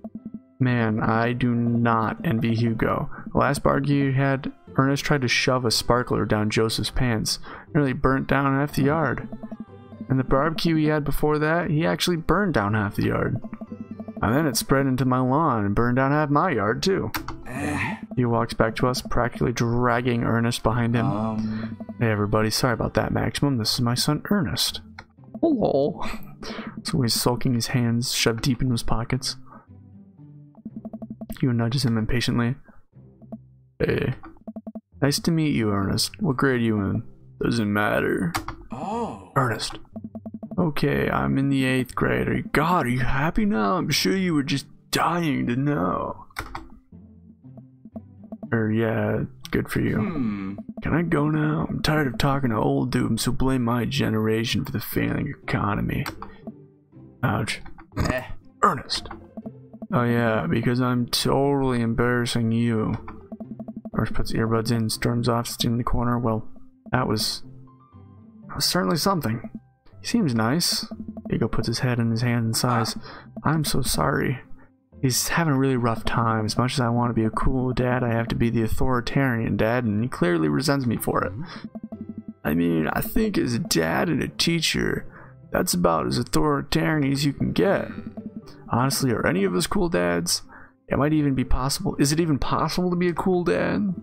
Man, I do not envy Hugo. The last barbecue you had, Ernest tried to shove a sparkler down Joseph's pants. Nearly burnt down half the yard. And the barbecue he had before that, he actually burned down half the yard. And then it spread into my lawn and burned down half my yard too. He walks back to us, practically dragging Ernest behind him. Hey everybody, sorry about that, Maximum. This is my son Ernest. Hello. So he's sulking, his hands shoved deep into his pockets. Hugh nudges him impatiently. Hey. Nice to meet you, Ernest. What grade are you in? Doesn't matter. Oh. Ernest. Okay, I'm in the 8th grade. God, are you happy now? I'm sure you were just dying to know. Yeah, good for you. Can I go now? I'm tired of talking to old dudes who blame my generation for the failing economy. Ouch. Ernest. Oh yeah, because I'm totally embarrassing you. Ernest puts earbuds in, storms off, sitting in the corner. Well, that was certainly something. He seems nice. Hugo puts his head in his hand and sighs. I'm so sorry. He's having a really rough time. As much as I want to be a cool dad, I have to be the authoritarian dad, and he clearly resents me for it. I mean, I think as a dad and a teacher, that's about as authoritarian as you can get. Honestly, are any of us cool dads? It might even be possible. Is it even possible to be a cool dad?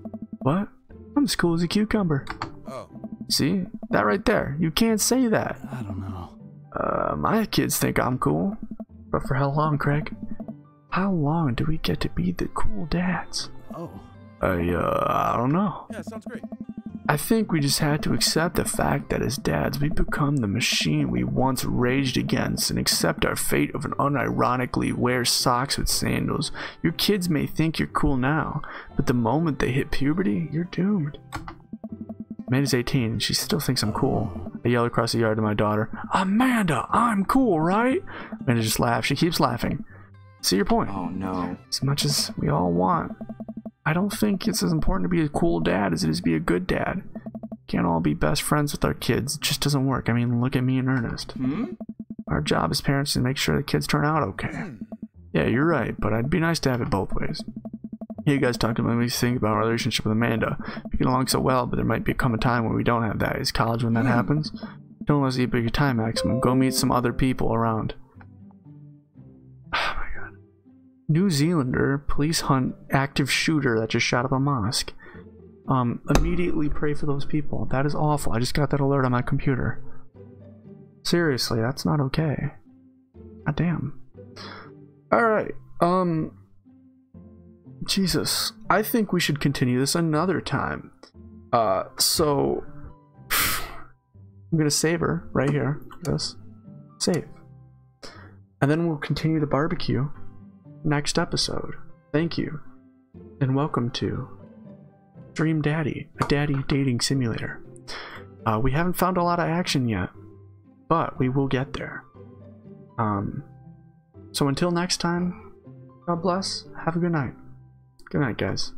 What? I'm as cool as a cucumber. Oh. See? That right there. You can't say that. I don't know. My kids think I'm cool. But for how long, Craig? How long do we get to be the cool dads? Oh. I don't know. Yeah, sounds great. I think we just had to accept the fact that as dads, we become the machine we once raged against and accept our fate of an unironically wear socks with sandals. Your kids may think you're cool now, but the moment they hit puberty, you're doomed. Amanda's 18 and she still thinks I'm cool. I yell across the yard to my daughter, Amanda, I'm cool, right? Amanda just laughs. She keeps laughing. See your point. Oh no. As much as we all want, I don't think it's as important to be a cool dad as it is to be a good dad. Can't all be best friends with our kids. It just doesn't work. I mean, look at me and Ernest. Our job as parents is to make sure the kids turn out okay. Yeah, you're right, but it'd be nice to have it both ways. You guys talked about me think about our relationship with Amanda. We get along so well, but there might come a time when we don't have that. Is college when that happens? Don't let us eat your time, Maximum. Go meet some other people around. Oh my god. New Zealander, police hunt active shooter that just shot up a mosque. Immediately pray for those people. That is awful. I just got that alert on my computer. Seriously, that's not okay. God damn. Alright, Jesus. I think we should continue this another time. So I'm gonna save her right here. This. Save. And then we'll continue the barbecue next episode. Thank you. And welcome to Dream Daddy, a daddy dating simulator. We haven't found a lot of action yet, but we will get there. So until next time, God bless. Have a good night. Good night, guys.